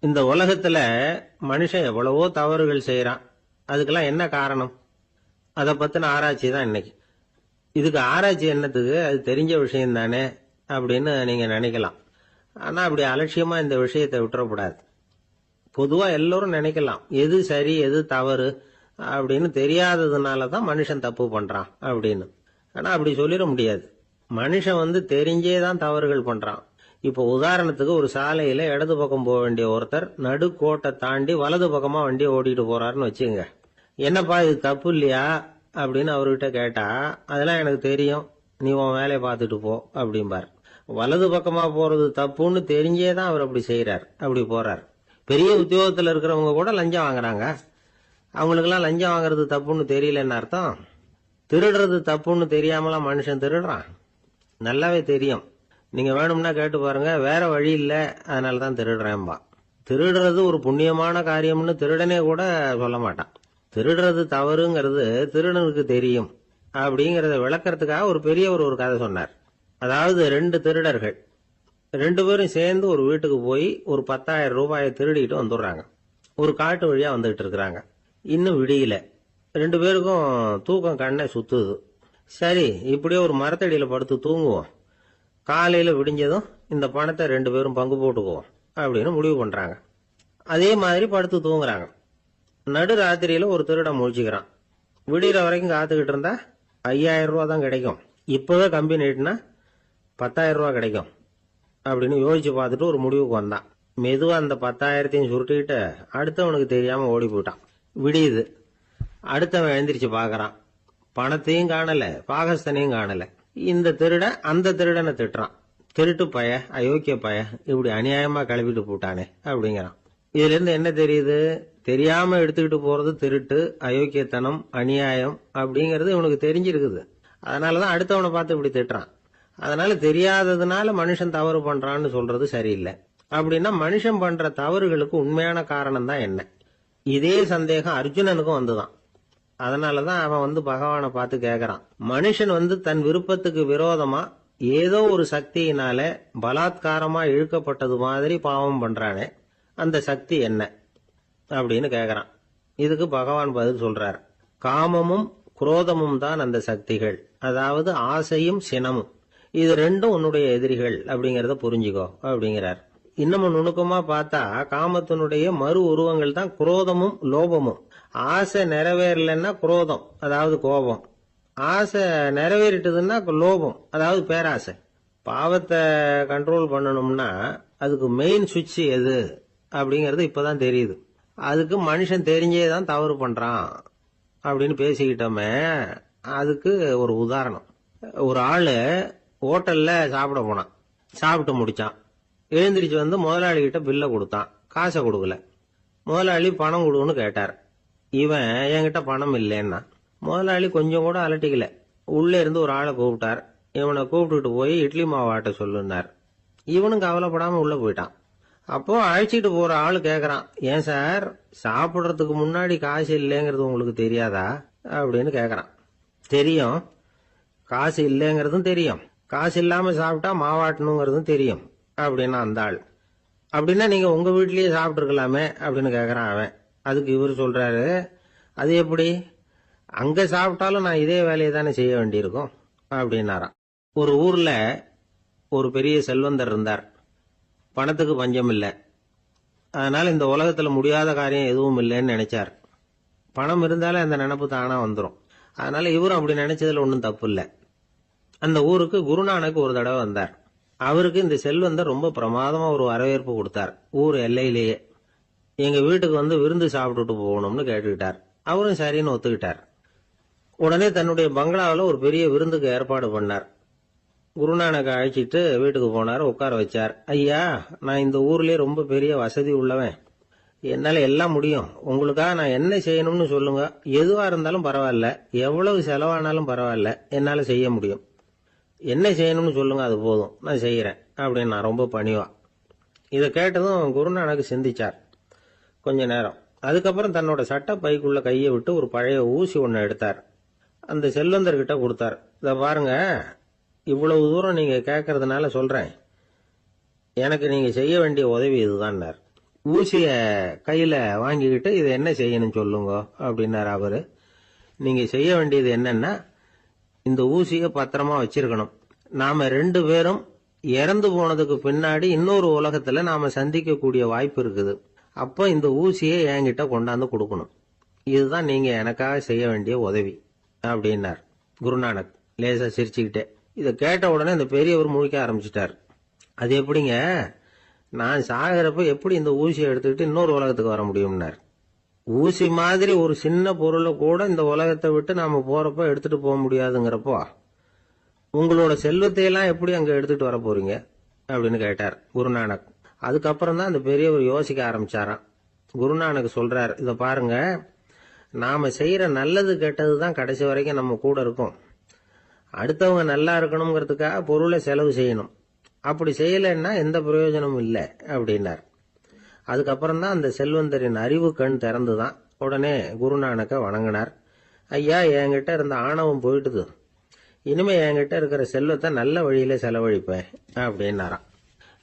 இந்த உலகத்துல மனுஷன் எவ்வளவோ தவறுகள் செய்யறான். அதுக்கெல்லாம் என்ன காரணம்? அதை பத்தின ஆராய்ச்சி தான் இன்னைக்கு. இதுக்கு ஆராய்ச்சி என்னத்துக்கு? அது தெரிஞ்ச விஷயம் தானே அப்படின்னு நீங்க நினைக்கலாம். ஆனா அப்படி அலட்சியமா இந்த விஷயத்தை விட்டுறக்கூடாது. பொதுவா எல்லோரும் நினைக்கலாம், எது சரி எது தவறு அப்படின்னு தெரியாததுனாலதான் மனுஷன் தப்பு பண்றான் அப்படின்னு. ஆனா அப்படி சொல்லிட முடியாது. மனுஷன் தெரிஞ்சே தான் தவறுகள் பண்றான். இப்போ உதாரணத்துக்கு ஒரு சாலையில இடது பக்கம் போக வேண்டிய ஒருத்தர் நடுக்கோட்டை தாண்டி வலது பக்கமா வண்டியை ஓட்டிட்டு போறாருன்னு வச்சுங்க. என்னப்பா இது தப்பு இல்லையா அப்படின்னு அவர்கிட்ட கேட்டா, அதெல்லாம் எனக்கு தெரியும், நீ உன் வேலையை பார்த்துட்டு போ அப்படிம்பார். வலது பக்கமா போறது தப்புன்னு தெரிஞ்சே தான் அவர் அப்படி செய்யறார், அப்படி போறார். பெரிய உத்தியோகத்தில் இருக்கிறவங்க கூட லஞ்சம் வாங்குறாங்க. அவங்களுக்கெல்லாம் லஞ்சம் வாங்குறது தப்புன்னு தெரியலன்னு அர்த்தம்? திருடுறது தப்புன்னு தெரியாமலாம் மனுஷன் திருடுறான்? நல்லாவே தெரியும். நீங்க வேணும்னா கேட்டு பாருங்க, வேற வழி இல்ல அதனாலதான் திருடுறேன்பா. திருடுறது ஒரு புண்ணியமான காரியம்னு திருடனே கூட சொல்ல மாட்டான். திருடுறது தவறுங்கிறது திருடனுக்கு தெரியும் அப்படிங்கறத விளக்கறதுக்காக ஒரு பெரியவர் ஒரு கதை சொன்னார். அதாவது 2 திருடர்கள் 2 பேரும் சேர்ந்து ஒரு வீட்டுக்கு போய் ஒரு 10,000 ரூபாயை திருடிட்டு வந்துடுறாங்க. ஒரு காட்டு வழியா வந்துகிட்டு இருக்கிறாங்க. இன்னும் விடியல. 2 பேருக்கும் தூக்கம் கண்ணை சுத்துது. சரி, இப்படியே ஒரு மரத்தடியில படுத்து தூங்குவோம், காலையில விடிஞ்சதும் இந்த பணத்தை 2 பேரும் பங்கு போட்டுக்குவோம் அப்படின்னு முடிவு பண்றாங்க. அதே மாதிரி படுத்து தூங்குறாங்க. நடு ராத்திரியில ஒரு திருடன் முழிச்சுக்கிறான். விடிகிற வரைக்கும் காத்துக்கிட்டு இருந்தா 5,000 ரூபா தான் கிடைக்கும், இப்பவே கம்பி நீட்டினா 10,000 ரூபா கிடைக்கும் அப்படின்னு யோசிச்சு பார்த்துட்டு ஒரு முடிவுக்கு வந்தான். மெதுவா அந்த 10,000த்தையும் சுருட்டிக்கிட்டு அடுத்தவனுக்கு தெரியாம ஓடி போயிட்டான். விடியுது. அடுத்தவன் எழுந்திரிச்சு பாக்குறான். பணத்தையும் காணல, பாகஸ்தனையும் காணல. இந்த திருடன் அந்த திருடனை திட்டுறான். திருட்டு பய, அயோக்கிய பய, இப்படி அநியாயமா கிளப்பிட்டு போட்டானே அப்படிங்கிறான். இதுல இருந்து என்ன தெரியுது? தெரியாம எடுத்துக்கிட்டு போறது திருட்டு, அயோக்கியத்தனம், அநியாயம் அப்படிங்கறது இவனுக்கு தெரிஞ்சிருக்குது. அதனாலதான் அடுத்தவனை பார்த்து இப்படி திட்டுறான். அதனால தெரியாததுனால மனுஷன் தவறு பண்றான்னு சொல்றது சரியில்லை. அப்படின்னா மனுஷன் பண்ற தவறுகளுக்கு உண்மையான காரணம் தான் என்ன? இதே சந்தேகம் அர்ஜுனனுக்கும் வந்துதான். அதனாலதான் அவன் பகவானை பார்த்து கேக்குறான், மனுஷன் தன் விருப்பத்துக்கு விரோதமா ஏதோ ஒரு சக்தியினால பலாத்காரமா இழுக்கப்பட்டது மாதிரி பாவம் பண்றானே, அந்த சக்தி என்ன அப்படின்னு கேக்குறான். இதுக்கு பகவான் பதில் சொல்றார், காமமும் குரோதமும் தான் அந்த சக்திகள், அதாவது ஆசையும் சினமும். இது ரெண்டும் உன்னுடைய எதிரிகள் அப்படிங்கறத புரிஞ்சுக்கோ அப்படிங்கிறார். இன்னமும் நுணுக்கமா பார்த்தா காமத்தினுடைய மறு உருவங்கள் தான் குரோதமும் லோபமும். ஆசை நிறைவேறலன்னா குரோதம், அதாவது கோபம். ஆசை நிறைவேறிட்டதுன்னா லோபம், அதாவது பேராசை. பாவத்தை கண்ட்ரோல் பண்ணணும்னா அதுக்கு மெயின் சுவிட்ச் எது அப்படிங்கறது இப்பதான் தெரியுது. அதுக்கு மனுஷன் தெரிஞ்சேதான் தவறு பண்றான் அப்படின்னு பேசிக்கிட்டோமே. அதுக்கு ஒரு உதாரணம். ஒரு ஆளு ஹோட்டல்ல சாப்பிட போனான். சாப்பிட்டு முடிச்சான். எழுந்திரிச்சு முதலாளி கிட்ட பில்ல கொடுத்தான். காசை கொடுக்கல. முதலாளி பணம் கொடுன்னு கேட்டார். இவன் என்கிட்ட பணம் இல்லைன்னா. முதலாளி கொஞ்சம் கூட அலட்டிக்கல. உள்ளே இருந்து ஒரு ஆளை கூப்பிட்டார். இவனை கூப்பிட்டுட்டு போய் இட்லி மாவு ஆட்ட சொல்லுனார். இவனும் கவலைப்படாம உள்ள போயிட்டான். அப்போ அழைச்சிட்டு போற ஆளு கேக்குறான், ஏன் சார் சாப்பிடுறதுக்கு முன்னாடி காசு இல்லைங்கிறது உங்களுக்கு தெரியாதா அப்படின்னு கேக்குறான். தெரியும், காசு இல்லைங்கிறதும் தெரியும், காசு இல்லாம சாப்பிட்டா மாவாட்டணுங்கிறதும் தெரியும் அப்படின்னா அந்த ஆள். அப்படின்னா நீங்க உங்க வீட்லயே சாப்பிட்டு இருக்கலாமே அப்படின்னு கேக்குறான் அவன். அதுக்கு இவர் சொல்றாரு, அது எப்படி, அங்க சாப்பிட்டாலும் நான் இதே வேலையை தானே செய்ய வேண்டியிருக்கும் அப்படின்னாராம். ஒரு ஊர்ல ஒரு பெரிய செல்வந்தர் இருந்தார். பணத்துக்கு பஞ்சம் இல்லை. அதனால இந்த உலகத்துல முடியாத காரியம் எதுவும் இல்லைன்னு நினைச்சார். பணம் இருந்தாலே அந்த நினைப்பு தானா வந்துடும். அதனால இவரும் அப்படி நினைச்சதுல ஒன்றும் தப்பு இல்லை. அந்த ஊருக்கு குருநானக் ஒரு தடவை வந்தார். அவருக்கு இந்த செல்வந்தர் ரொம்ப பிரமாதமா ஒரு வரவேற்பு கொடுத்தார். ஊர் எல்லையிலேயே எங்க வீட்டுக்கு விருந்து சாப்பிட்டுட்டு போகணும்னு கேட்டுக்கிட்டார். அவரும் சரின்னு ஒத்துக்கிட்டார். உடனே தன்னுடைய பங்களாவில் ஒரு பெரிய விருந்துக்கு ஏற்பாடு பண்ணார். குருநானக் அழைச்சிட்டு வீட்டுக்கு போனார். உட்கார வச்சார். ஐயா, நான் இந்த ஊர்லயே ரொம்ப பெரிய வசதி உள்ளவன், என்னால எல்லாம் முடியும், உங்களுக்காக நான் என்ன செய்யணும்னு சொல்லுங்க, எதுவா இருந்தாலும் பரவாயில்ல, எவ்வளவு செலவானாலும் பரவாயில்ல, என்னால செய்ய முடியும், என்ன செய்யணும்னு சொல்லுங்க, அது போதும், நான் செய்யறேன் அப்படின்னு நான் ரொம்ப பணிவா. இதை கேட்டதும் குருநானக் சிந்திச்சார் கொஞ்ச நேரம். அதுக்கப்புறம் தன்னோட சட்ட பைக்குள்ள கையை விட்டு ஒரு பழைய ஊசி ஒன்னு எடுத்தார். அந்த செல்வந்தர்கிட்ட கொடுத்தார். இத பாருங்க, இவ்வளவு தூரம் நீங்க கேட்கறதுனால சொல்றேன், எனக்கு நீங்க செய்ய வேண்டிய உதவி இதுதான். ஊசிய கையில வாங்கிக்கிட்டு இதை என்ன செய்யணும் சொல்லுங்க அப்படின்னாரு அவரு. நீங்க செய்ய வேண்டியது என்னன்னா, இந்த ஊசிய பத்திரமா வச்சிருக்கணும். நாம 2 பேரும் இறந்து போனதுக்கு பின்னாடி இன்னொரு உலகத்துல நாம சந்திக்கக்கூடிய வாய்ப்பு இருக்குது. அப்ப இந்த ஊசியை என்கிட்ட கொண்டாந்து கொடுக்கணும். இதுதான் நீங்க எனக்காக செய்ய வேண்டிய உதவி அப்படின்னார் குருநானக் லேசா சிரிச்சுக்கிட்டே. இதை கேட்ட உடனே இந்த பெரியவர் முழிக்க ஆரம்பிச்சிட்டார். அது எப்படிங்க, நான் சாகிறப்ப எப்படி இந்த ஊசியை எடுத்துக்கிட்டு இன்னொரு உலகத்துக்கு வர முடியும்னார். ஊசி மாதிரி ஒரு சின்ன பொருளை கூட இந்த உலகத்தை விட்டு நாம போறப்ப எடுத்துட்டு போக முடியாதுங்கிறப்போ உங்களோட செல்வத்தையெல்லாம் எப்படி அங்க எடுத்துட்டு வர போறீங்க அப்படின்னு கேட்டார் குருநானக். அதுக்கப்புறம் தான் அந்த பெரியவர் யோசிக்க ஆரம்பிச்சாராம். குருநானக் சொல்றார், இத பாருங்க, நாம செய்யற நல்லது கெட்டது தான் கடைசி வரைக்கும் நம்ம கூட இருக்கும். அடுத்தவங்க நல்லா இருக்கணுங்கிறதுக்காக பொருளை செலவு செய்யணும். அப்படி செய்யலைன்னா எந்த பிரயோஜனமும் இல்லை அப்படின்னார். அதுக்கப்புறம் தான் அந்த செல்வந்தரின் அறிவு கண் திறந்துதான். உடனே குருநானக்க வணங்கினார். ஐயா, என்கிட்ட இருந்த ஆணவம் போயிட்டுது. இனிமே என்கிட்ட இருக்கிற செல்வத்தை நல்ல வழியில செலவழிப்பேன் அப்படின்னாராம்.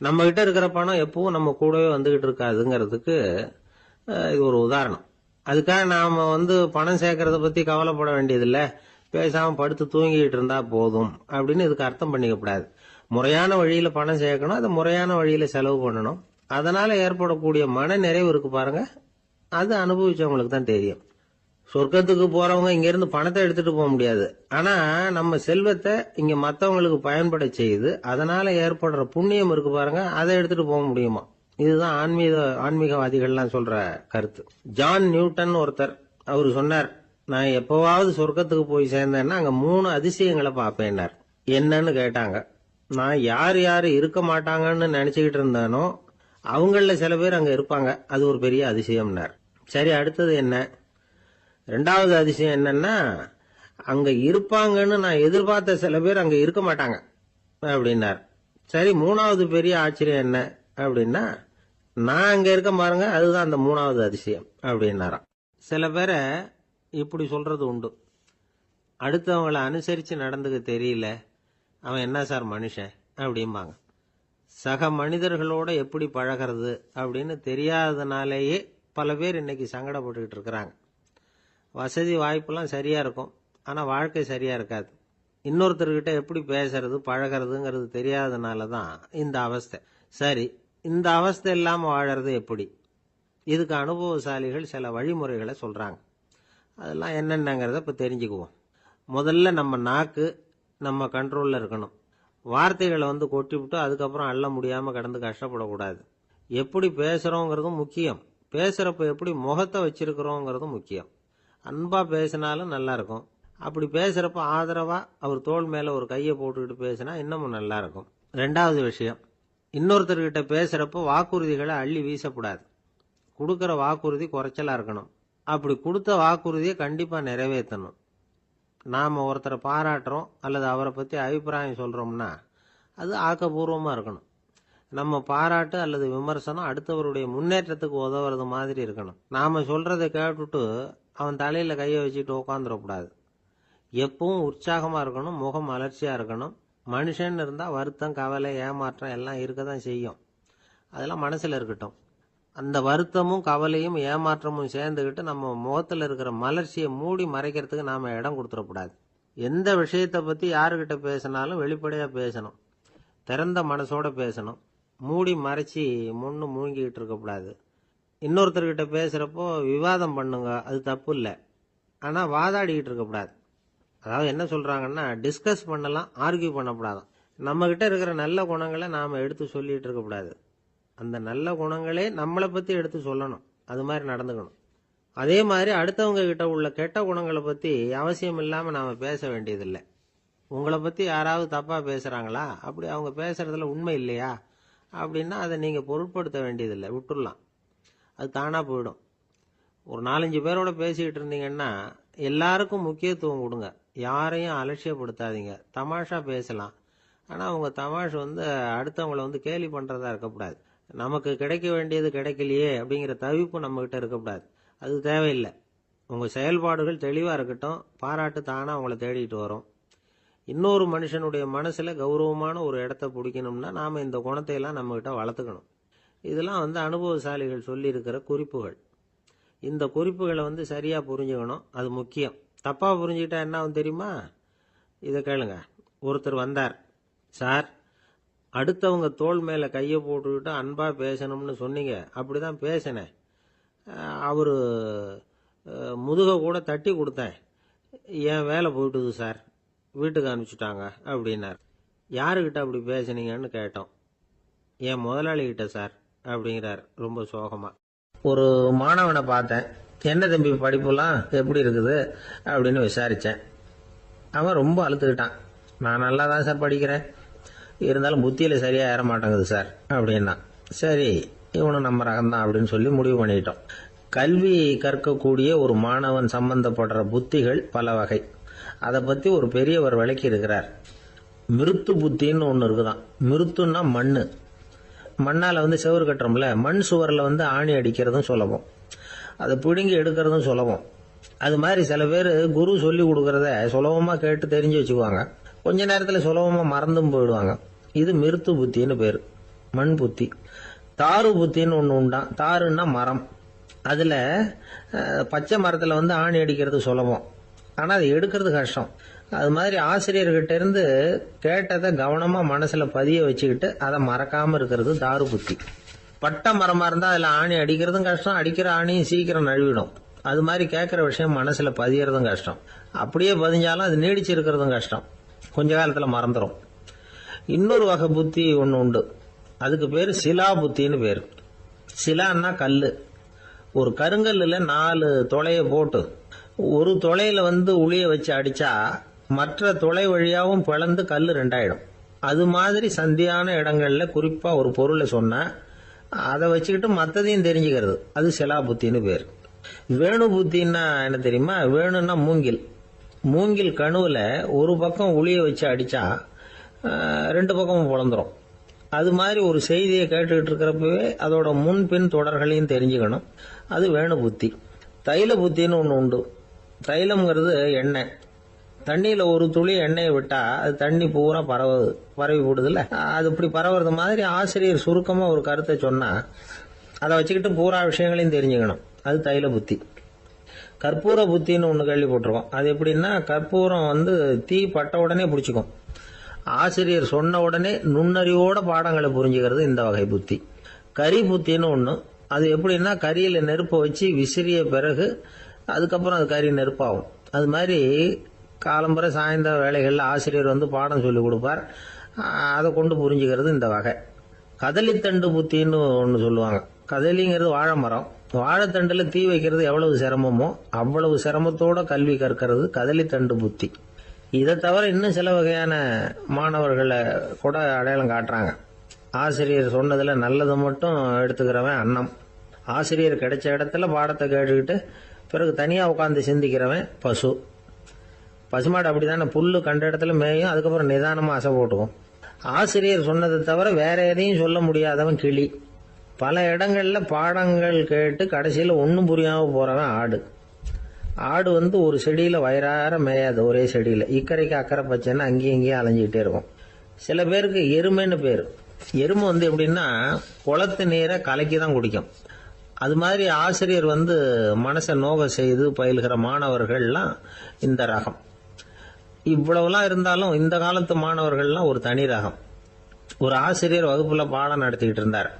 நம்ம கிட்ட இருக்கிற பணம் எப்பவும் நம்ம கூடவே வந்துகிட்டு இருக்காதுங்கிறதுக்கு இது ஒரு உதாரணம். அதுக்காக நாம பணம் சேர்க்கறத பத்தி கவலைப்பட வேண்டியதில்லை, பேசாம படுத்து தூங்கிட்டு இருந்தா போதும் அப்படின்னு இதுக்கு அர்த்தம் பண்ணிக்கப்படாது. முறையான வழியில பணம் சேர்க்கணும், அதை முறையான வழியில செலவு பண்ணணும். அதனால ஏற்படக்கூடிய மன நிறைவு இருக்கு பாருங்க, அது அனுபவிச்சவங்களுக்கு தான் தெரியும். சொர்க்கத்துக்கு போறவங்க இங்க இருந்து பணத்தை எடுத்துட்டு போக முடியாது. ஆனா நம்ம செல்வத்தை இங்க மத்தவங்களுக்கு பயன்பட செய்து அதனால ஏற்படுற புண்ணியம் இருக்கு பாருங்க, அதை எடுத்துட்டு போக முடியுமா. இதுதான் ஆன்மீகவாதிகள்லாம் சொல்ற கருத்து. ஜான் நியூட்டன் ஒருத்தர், அவரு சொன்னார், நான் எப்பவாவது சொர்க்கத்துக்கு போய் சேர்ந்தேன்னா அங்க 3 அதிசயங்களை பார்ப்பேன்னார். என்னன்னு கேட்டாங்க. நான் யார் யாரு இருக்க மாட்டாங்கன்னு நினைச்சுக்கிட்டு இருந்தானோ அவங்கள சில பேர் அங்க இருப்பாங்க, அது ஒரு பெரிய அதிசயம்னார். சரி, அடுத்தது என்ன? 2வது அதிசயம் என்னன்னா, அங்க இருப்பாங்கன்னு நான் எதிர்பார்த்த சில பேர் அங்க இருக்க மாட்டாங்க அப்படின்னார். சரி, 3வது பெரிய ஆச்சரியம் என்ன அப்படின்னா, நான் அங்க இருக்க பாருங்க, அதுதான் அந்த 3வது அதிசயம் அப்படின்னாராம். சில பேரை இப்படி சொல்றது உண்டு, அடுத்தவங்களை அனுசரிச்சு நடந்துக்க தெரியல, அவன் என்ன சார் மனுஷன் அப்படிம்பாங்க. சக மனிதர்களோட எப்படி பழகிறது அப்படின்னு தெரியாததுனாலேயே பல பேர் இன்னைக்கு சங்கடப்பட்டுக்கிட்டு இருக்கிறாங்க. வசதி வாய்ப்பெல்லாம் சரியா இருக்கும், ஆனா வாழ்க்கை சரியா இருக்காது. இன்னொருத்தர்கிட்ட எப்படி பேசுறது பழகிறதுங்கிறது தெரியாததுனால தான் இந்த அவஸ்தை. சரி, இந்த அவஸ்தை இல்லாம வாழறது எப்படி? இதுக்கு அனுபவசாலிகள் சில வழிமுறைகளை சொல்றாங்க. அதெல்லாம் என்னென்னங்கிறத இப்ப தெரிஞ்சுக்குவோம். முதல்ல நம்ம நாக்கு நம்ம கண்ட்ரோல்ல இருக்கணும். வார்த்தைகளை கொட்டிவிட்டு அதுக்கப்புறம் அள்ள முடியாம கடந்து கஷ்டப்படக்கூடாது. எப்படி பேசுறோங்கிறதும் முக்கியம், பேசுறப்ப எப்படி முகத்தை வச்சிருக்கிறோங்கிறதும் முக்கியம். அன்பா பேசினாலும் நல்லா இருக்கும். அப்படி பேசுறப்ப ஆதரவா அவர் தோள் மேல ஒரு கையை போட்டுக்கிட்டு பேசினா இன்னமும் நல்லா இருக்கும். 2வது விஷயம், இன்னொருத்தர்கிட்ட பேசுறப்போ வாக்குறுதிகளை அள்ளி வீசக்கூடாது. கொடுக்கற வாக்குறுதி குறைச்சலா இருக்கணும். அப்படி கொடுத்த வாக்குறுதியை கண்டிப்பா நிறைவேற்றணும். நாம ஒருத்தரை பாராட்டுறோம் அல்லது அவரை பத்தி அபிப்பிராயம் சொல்றோம்னா அது ஆக்கப்பூர்வமா இருக்கணும். நம்ம பாராட்டு அல்லது விமர்சனம் அடுத்தவருடைய முன்னேற்றத்துக்கு உதவுறது மாதிரி இருக்கணும். நாம சொல்றதை கேட்டுட்டு அவன் தலையில கையை வச்சுட்டு உட்காந்துடக்கூடாது. எப்பவும் உற்சாகமா இருக்கணும், முகம் அலர்ச்சியா இருக்கணும். மனுஷன் இருந்தா வருத்தம், கவலை, ஏமாற்றம் எல்லாம் இருக்கதான் செய்யும். அதெல்லாம் மனசுல இருக்கட்டும். அந்த வருத்தமும் கவலையும் ஏமாற்றமும் சேர்ந்துகிட்டு நம்ம முகத்துல இருக்கிற மலர்ச்சியை மூடி மறைக்கிறதுக்கு நாம இடம் கொடுத்துடக்கூடாது. எந்த விஷயத்தை பத்தி யாருகிட்ட பேசினாலும் வெளிப்படையா பேசணும், திறந்த மனசோட பேசணும். மூடி மறைச்சி முன்னு மூழ்கிட்டு இருக்கக்கூடாது. இன்னொருத்தர்கிட்ட பேசுறப்போ விவாதம் பண்ணுங்க, அது தப்பு இல்லை, ஆனா வாதாடிக்கிட்டு இருக்கக்கூடாது. அதாவது என்ன சொல்றாங்கன்னா, டிஸ்கஸ் பண்ணலாம், ஆர்கியூ பண்ணக்கூடாதான். நம்ம கிட்ட இருக்கிற நல்ல குணங்களை நாம எடுத்து சொல்லிட்டு இருக்கக்கூடாது. அந்த நல்ல குணங்களே நம்மளை பத்தி எடுத்து சொல்லணும், அது மாதிரி நடந்துக்கணும். அதே மாதிரி அடுத்தவங்க கிட்ட உள்ள கெட்ட குணங்களை பத்தி அவசியம் இல்லாம நாம பேச வேண்டியதில்லை. உங்களை பத்தி யாராவது தப்பா பேசுறாங்களா, அப்படி அவங்க பேசுறதுல உண்மை இல்லையா அப்படின்னா அதை நீங்க பொருட்படுத்த வேண்டியதில்லை, விட்டுடலாம், அது தானா போயிடும். ஒரு 4-5 பேரோட பேசிக்கிட்டு இருந்தீங்கன்னா எல்லாருக்கும் முக்கியத்துவம் கொடுங்க, யாரையும் அலட்சியப்படுத்தாதீங்க. தமாஷா பேசலாம், ஆனா உங்க தமாஷ் அடுத்தவங்களை கேலி பண்றதா இருக்கக்கூடாது. நமக்கு கிடைக்க வேண்டியது கிடைக்கலையே அப்படிங்கிற தவிப்பு நம்ம கிட்ட இருக்கக்கூடாது, அது தேவையில்லை. உங்க செயல்பாடுகள் தெளிவா இருக்கட்டும், பாராட்டு தானா உங்களை தேடிட்டு வரும். இன்னொரு மனுஷனுடைய மனசுல கௌரவமான ஒரு இடத்த பிடிக்கணும்னா நாம இந்த குணத்தை எல்லாம் நம்ம கிட்ட வளர்த்துக்கணும். இதெல்லாம் அனுபவசாலிகள் சொல்லியிருக்கிற குறிப்புகள். இந்த குறிப்புகளை சரியா புரிஞ்சுக்கணும், அது முக்கியம். தப்பா புரிஞ்சுக்கிட்டா என்ன ஆகும் தெரியுமா? இதை கேளுங்க. ஒருத்தர் வந்தார். சார், அடுத்தவங்க தோள் மேல கையை போட்டுக்கிட்டு அன்பா பேசணும்னு சொன்னீங்க, அப்படிதான் பேசினேன். அவரு முதுக கூட தட்டி கொடுத்தேன், என் வேலை போயிட்டுது சார், வீட்டுக்கு அனுப்பிச்சுட்டாங்க அப்படின்னார். யாருக்கிட்ட அப்படி பேசுனீங்கன்னு கேட்டோம். என் முதலாளிகிட்ட சார் அப்படிங்கிறார் ரொம்ப சோகமா. ஒரு மாணவனை பார்த்தேன். என்ன தம்பி படிப்புலாம் எப்படி இருக்குது அப்படின்னு விசாரிச்சேன். அவன் ரொம்ப அழுத்துக்கிட்டான். நான் நல்லா தான் சார் படிக்கிறேன், இருந்தாலும் புத்தியில சரியா ஏற மாட்டேங்குது சார் அப்படின்னா. சரி, இவனும் நம்ம ரகம்தான் அப்படின்னு சொல்லி முடிவு பண்ணிட்டோம். கல்வி கற்கக்கூடிய ஒரு மாணவன் சம்பந்தப்படுற புத்திகள் பல வகை. அதை பத்தி ஒரு பெரியவர் விளக்கி இருக்கிறார். மிருத்து புத்தின்னு ஒன்று இருக்குதான். மிருத்துன்னா மண்ணு. மண்ணால செவுறு கட்டுறோம்ல, மண் சுவரில் ஆணி அடிக்கிறதும் சுலபம், அதை பிடுங்கி எடுக்கிறதும் சுலபம். அது மாதிரி சில பேர் குரு சொல்லி கொடுக்கறத சுலபமா கேட்டு தெரிஞ்சு வச்சுக்குவாங்க, கொஞ்ச நேரத்தில் சுலபமா மறந்தும் போயிடுவாங்க. இது மிருத்து புத்தின்னு பேரு, மண் புத்தி. தாரு புத்தின்னு ஒன்று உண்டான். தாருன்னா மரம். அதுல பச்சை மரத்துல ஆணி அடிக்கிறது சுலபம், ஆனா அதை எடுக்கிறது கஷ்டம். அது மாதிரி ஆசிரியர்கிட்ட இருந்து கேட்டதை கவனமா மனசுல பதிய வச்சுக்கிட்டு அதை மறக்காம இருக்கிறது தாரு புத்தி. பட்டை மரமா இருந்தா அதுல ஆணி அடிக்கிறதும் கஷ்டம், அடிக்கிற ஆணியும் சீக்கிரம் நழுவிடும். அது மாதிரி கேட்கிற விஷயம் மனசுல பதியறதும் கஷ்டம். அப்படியே பதிஞ்சாலும் அது நீடிச்சு இருக்கிறதும் கஷ்டம், கொஞ்ச காலத்துல மறந்துடும். இன்னொரு வகை புத்தி ஒன்று உண்டு, அதுக்கு பேரு சிலா புத்தின்னு பேரு. சிலான்னா கல்லு. ஒரு கருங்கல்ல 4 துளைய போட்டு ஒரு துளையில உளிய வச்சு அடிச்சா மற்ற துளை வழியாவும் பிளந்து கல்லு 2 ஆயிடும். அது மாதிரி சந்தியான இடங்கள்ல குறிப்பா ஒரு பொருளை சொன்னா அதை வச்சுக்கிட்டு மற்றதையும் தெரிஞ்சுக்கிறது, அது சிலா புத்தின்னு பேர். வேணு புத்தின்னா என்ன தெரியுமா? வேணும்னா மூங்கில். மூங்கில் கணுவுல ஒரு பக்கம் உளிய வச்சு அடிச்சா 2 பக்கமும் பிளந்துரும். அது மாதிரி ஒரு செய்தியை கேட்டுக்கிட்டு இருக்கிறப்பவே அதோட முன்பின் தொடர்களையும் தெரிஞ்சுக்கணும், அது வேணு புத்தி. தைல புத்தின்னு ஒன்று உண்டு. தைலம்ங்கிறது எண்ணெய். தண்ணியில ஒரு துளி எண்ணெயை விட்டா அது தண்ணி பூரா பரவி போடுதுல்ல, அது இப்படி பரவுறது மாதிரி ஆசிரியர் சுருக்கமா ஒரு கருத்தை சொன்னா அதை வச்சுக்கிட்டு பூரா விஷயங்களையும் தெரிஞ்சுக்கணும், அது தைல புத்தி. கற்பூர புத்தின்னு ஒன்று கேள்விப்பட்டிருக்கோம். அது எப்படின்னா, கற்பூரம் தீ பட்ட உடனே பிடிச்சிக்கும். ஆசிரியர் சொன்ன உடனே நுண்ணறிவோட பாடங்களை புரிஞ்சுக்கிறது இந்த வகை புத்தி. கரி புத்தின்னு ஒன்று. அது எப்படின்னா, கரியில நெருப்பை வச்சு விசிறிய பிறகு அதுக்கப்புறம் அது கறி நெருப்பாகும். அது மாதிரி காலம்பரை சாயந்தர வேலைகளில் ஆசிரியர் பாடம் சொல்லி கொடுப்பார், அதை கொண்டு புரிஞ்சுக்கிறது இந்த வகை. கதலித்தண்டு புத்தின்னு ஒன்று சொல்லுவாங்க. கதலிங்கிறது வாழை மரம். வாழைத்தண்டுல தீ வைக்கிறது எவ்வளவு சிரமமோ அவ்வளவு சிரமத்தோட கல்வி கற்கிறது கதலித்தண்டு புத்தி. இதை தவிர இன்னும் சில வகையான மாணவர்களை கூட அடையாளம் காட்டுறாங்க. ஆசிரியர் சொன்னதுல நல்லதை மட்டும் எடுத்துக்கிறவன் அன்னம். ஆசிரியர் கிடைச்ச இடத்துல பாடத்தை கேட்டுக்கிட்டு பிறகு தனியா உட்காந்து சிந்திக்கிறவன் பசு. பசுமாடு அப்படித்தானே, புல்லு கண்ட இடத்துல மேயும், அதுக்கப்புறம் நிதானமா அசை போட்டுக்கும். ஆசிரியர் சொன்னதை தவிர வேற எதையும் சொல்ல முடியாதவன் கிளி. பல இடங்கள்ல பாடங்கள் கேட்டு கடைசியில ஒன்னும் புரியாம போறவன் ஆடு. ஆடு ஒரு செடியில வயிறார மேயாது, ஒரே செடியில இக்கரைக்கு அக்கறை பச்சைன்னு அங்கேயும் இங்கேயும் அலைஞ்சிக்கிட்டே இருக்கும். சில பேருக்கு எருமைன்னு பேரு. எருமை எப்படின்னா, குளத்து நீரை கலக்கி தான் குடிக்கும். அது மாதிரி ஆசிரியர் மனசை நோக செய்து பயில்கிற மாணவர்கள்லாம் இந்த ரகம். இவ்வளவுலாம் இருந்தாலும் இந்த காலத்து மாணவர்கள்லாம் ஒரு தனி ரகம். ஒரு ஆசிரியர் வகுப்புல பாடம் நடத்திக்கிட்டு இருந்தார்.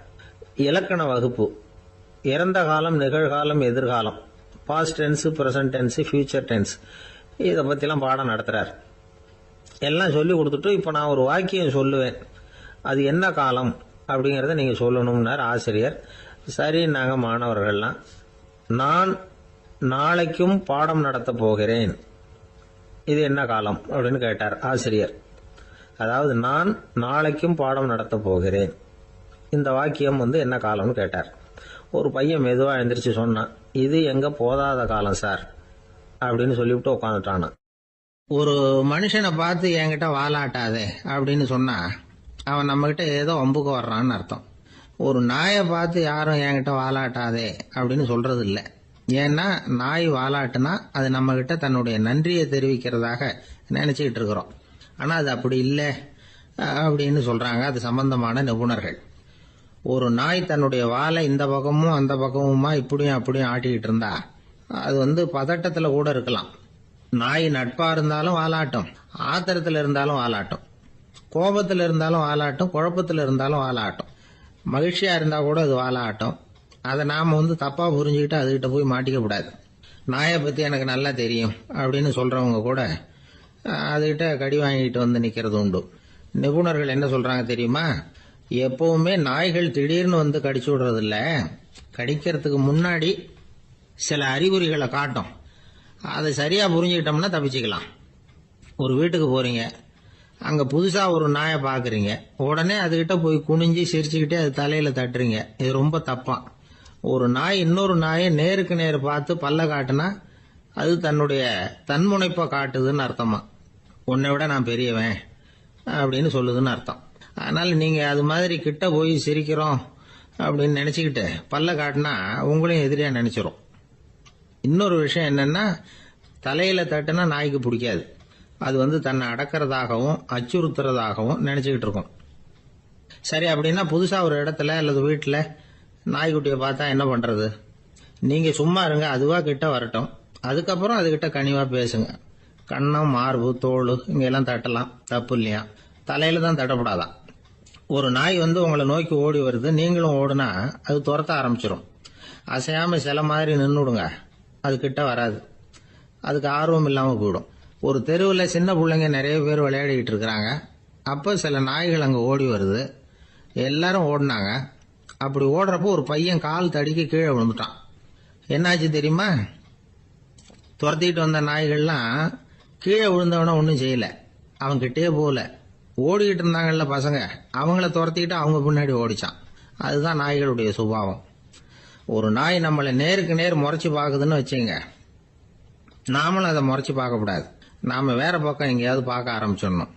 இலக்கண வகுப்பு. இறந்த காலம், நிகழ்காலம், எதிர்காலம், past tense, present tense, future tense, இதை பத்திலாம் பாடம் நடத்துறார். எல்லாம் சொல்லி கொடுத்துட்டு இப்ப நான் ஒரு வாக்கியம் சொல்லுவேன், அது என்ன காலம் அப்படிங்கறத நீங்க சொல்லணும்னார் ஆசிரியர். சரி, நாங்க மாணவர்கள்லாம், நான் நாளைக்கும் பாடம் நடத்த போகிறேன், இது என்ன காலம் அப்படின்னு கேட்டார் ஆசிரியர். அதாவது நான் நாளைக்கும் பாடம் நடத்த போகிறேன், இந்த வாக்கியம் என்ன காலம்னு கேட்டார். ஒரு பையன் மெதுவா எழுந்திரிச்சு சொன்னான், இது எங்க போதாத காலம் சார் அப்படின்னு சொல்லிவிட்டு உட்காந்துட்டானா. ஒரு மனுஷனை பார்த்து என்கிட்ட வாலாட்டாதே அப்படின்னு சொன்னா அவன் நம்ம கிட்ட ஏதோ வம்புக்கு வர்றான்னு அர்த்தம். ஒரு நாயை பார்த்து யாரும் என்கிட்ட வாலாட்டாதே அப்படின்னு சொல்றது இல்லை. ஏன்னா நாய் வாலாட்டுனா அது நம்ம கிட்ட தன்னுடைய நன்றியை தெரிவிக்கிறதாக நினைச்சுக்கிட்டு இருக்கிறோம். ஆனா அது அப்படி இல்லை அப்படின்னு சொல்றாங்க அது சம்பந்தமான நிபுணர்கள். ஒரு நாய் தன்னுடைய வாலை இந்த பக்கமும் அந்த பக்கமுமா இப்படியும் அப்படியும் ஆட்டிக்கிட்டு இருந்தா அது பதட்டத்துல கூட இருக்கலாம். நாய் நட்பா இருந்தாலும் வாலாட்டும், ஆத்திரத்துல இருந்தாலும் வாலாட்டும், கோபத்துல இருந்தாலும் வாலாட்டும், குழப்பத்துல இருந்தாலும் வாலாட்டும், மகிழ்ச்சியா இருந்தா கூட அது வாலாட்டும். அதை நாம தப்பா புரிஞ்சுக்கிட்டு அதுகிட்ட போய் மாட்டிக்க கூடாது. நாயை பத்தி எனக்கு நல்லா தெரியும் அப்படின்னு சொல்றவங்க கூட அதுகிட்ட கடி வாங்கிட்டு நிக்கிறது உண்டு. நிபுணர்கள் என்ன சொல்றாங்க தெரியுமா? எப்பவுமே நாய்கள் திடீர்னு கடிச்சு விடுறது இல்ல, கடிக்கிறதுக்கு முன்னாடி சில அறிகுறிகளை காட்டும். அதை சரியா புரிஞ்சுக்கிட்டோம்னா தப்பிச்சுக்கலாம். ஒரு வீட்டுக்கு போறீங்க, அங்க புதுசா ஒரு நாயை பாக்குறீங்க, உடனே அதுகிட்ட போய் குனிஞ்சு சிரிச்சுக்கிட்டே அது தலையில தட்டுறீங்க. இது ரொம்ப தப்பா. ஒரு நாய் இன்னொரு நாயை நேருக்கு நேர் பார்த்து பல்ல காட்டுனா அது தன்னுடைய தன்முனைப்பை காட்டுதுன்னு அர்த்தமா. உன்னை விட நான் பெரியவன் அப்படின்னு சொல்லுதுன்னு அர்த்தம். அதனால நீங்க அது மாதிரி கிட்ட போய் சிரிக்கிறோம் அப்படின்னு நினைச்சுக்கிட்டு பல்ல காட்டினா உங்களையும் எதிரியா நினைச்சிரும். இன்னொரு விஷயம் என்னன்னா, தலையில தட்டுனா நாய்க்கு பிடிக்காது. அது தன்னை அடக்கிறதாகவும் அச்சுறுத்துறதாகவும் நினைச்சுக்கிட்டு இருக்கும். சரி, அப்படின்னா புதுசா ஒரு இடத்துல அல்லது வீட்டுல நாய்க்குட்டியை பார்த்தா என்ன பண்றது? நீங்க சும்மா இருங்க, அதுவா கிட்ட வரட்டும். அதுக்கப்புறம் அதுகிட்ட கனிவா பேசுங்க. கண்ணம், மார்பு, தோல் இங்கெல்லாம் தட்டலாம், தப்பு இல்லையா? தலையில தான் தட்டப்படாதான். ஒரு நாய் உங்களை நோக்கி ஓடி வருது, நீங்களும் ஓடுனா அது துரத்த ஆரம்பிச்சிடும். அசையாம சில மாதிரி நின்றுடுங்க, அது கிட்ட வராது. அதுக்கு ஆர்வம் இல்லாம போயிடும். ஒரு தெருவில் சின்ன பிள்ளைங்க நிறைய பேர் விளையாடிக்கிட்டு இருக்கிறாங்க. அப்ப சில நாய்கள் அங்க ஓடி வருது. எல்லாரும் ஓடினாங்க. அப்படி ஓடுறப்போ ஒரு பையன் கால் தடிக்கு கீழே விழுந்துட்டான். என்னாச்சு தெரியுமா? துரத்திட்டு வந்த நாய்கள்லாம் கீழே விழுந்தவன ஒன்றும் செய்யல, அவன் கிட்டே போகல. ஓடிக்கிட்டு இருந்தாங்கல்ல பசங்க, அவங்கள துரத்திக்கிட்டு அவங்க பின்னாடி ஓடிச்சான். அதுதான் நாய்களுடைய சுபாவம். ஒரு நாய் நம்மளை நேருக்கு நேர் முறைச்சு பாக்குதுன்னு வச்சுங்க, நாமளும் அதை முறைச்சு பார்க்கக்கூடாது. நாம வேற பக்கம் எங்கேயாவது பார்க்க ஆரம்பிச்சிடணும்.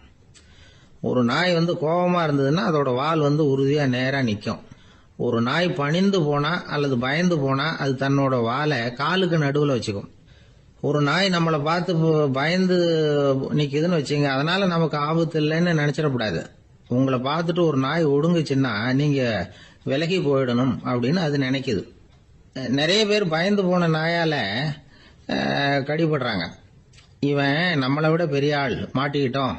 ஒரு நாய் கோபமா இருந்ததுன்னா அதோட வால் உறுதியா நேரா நிற்கும். ஒரு நாய் பணிந்து போனா அல்லது பயந்து போனா அது தன்னோட வாலை காலுக்கு நடுவில் வச்சுக்கும். ஒரு நாய் நம்மளை பார்த்து பயந்து நிக்குதுன்னு வச்சுங்க, அதனால நமக்கு ஆபத்து இல்லைன்னு நினைச்சிடக்கூடாது. உங்களை பார்த்துட்டு ஒரு நாய் ஒடுங்குச்சுன்னா நீங்க விலகி போயிடணும் அப்படின்னு அது நினைக்குது. நிறைய பேர் பயந்து போன நாயால கடிபடுறாங்க. இவன் நம்மளை விட பெரிய ஆள், மாட்டிக்கிட்டோம்,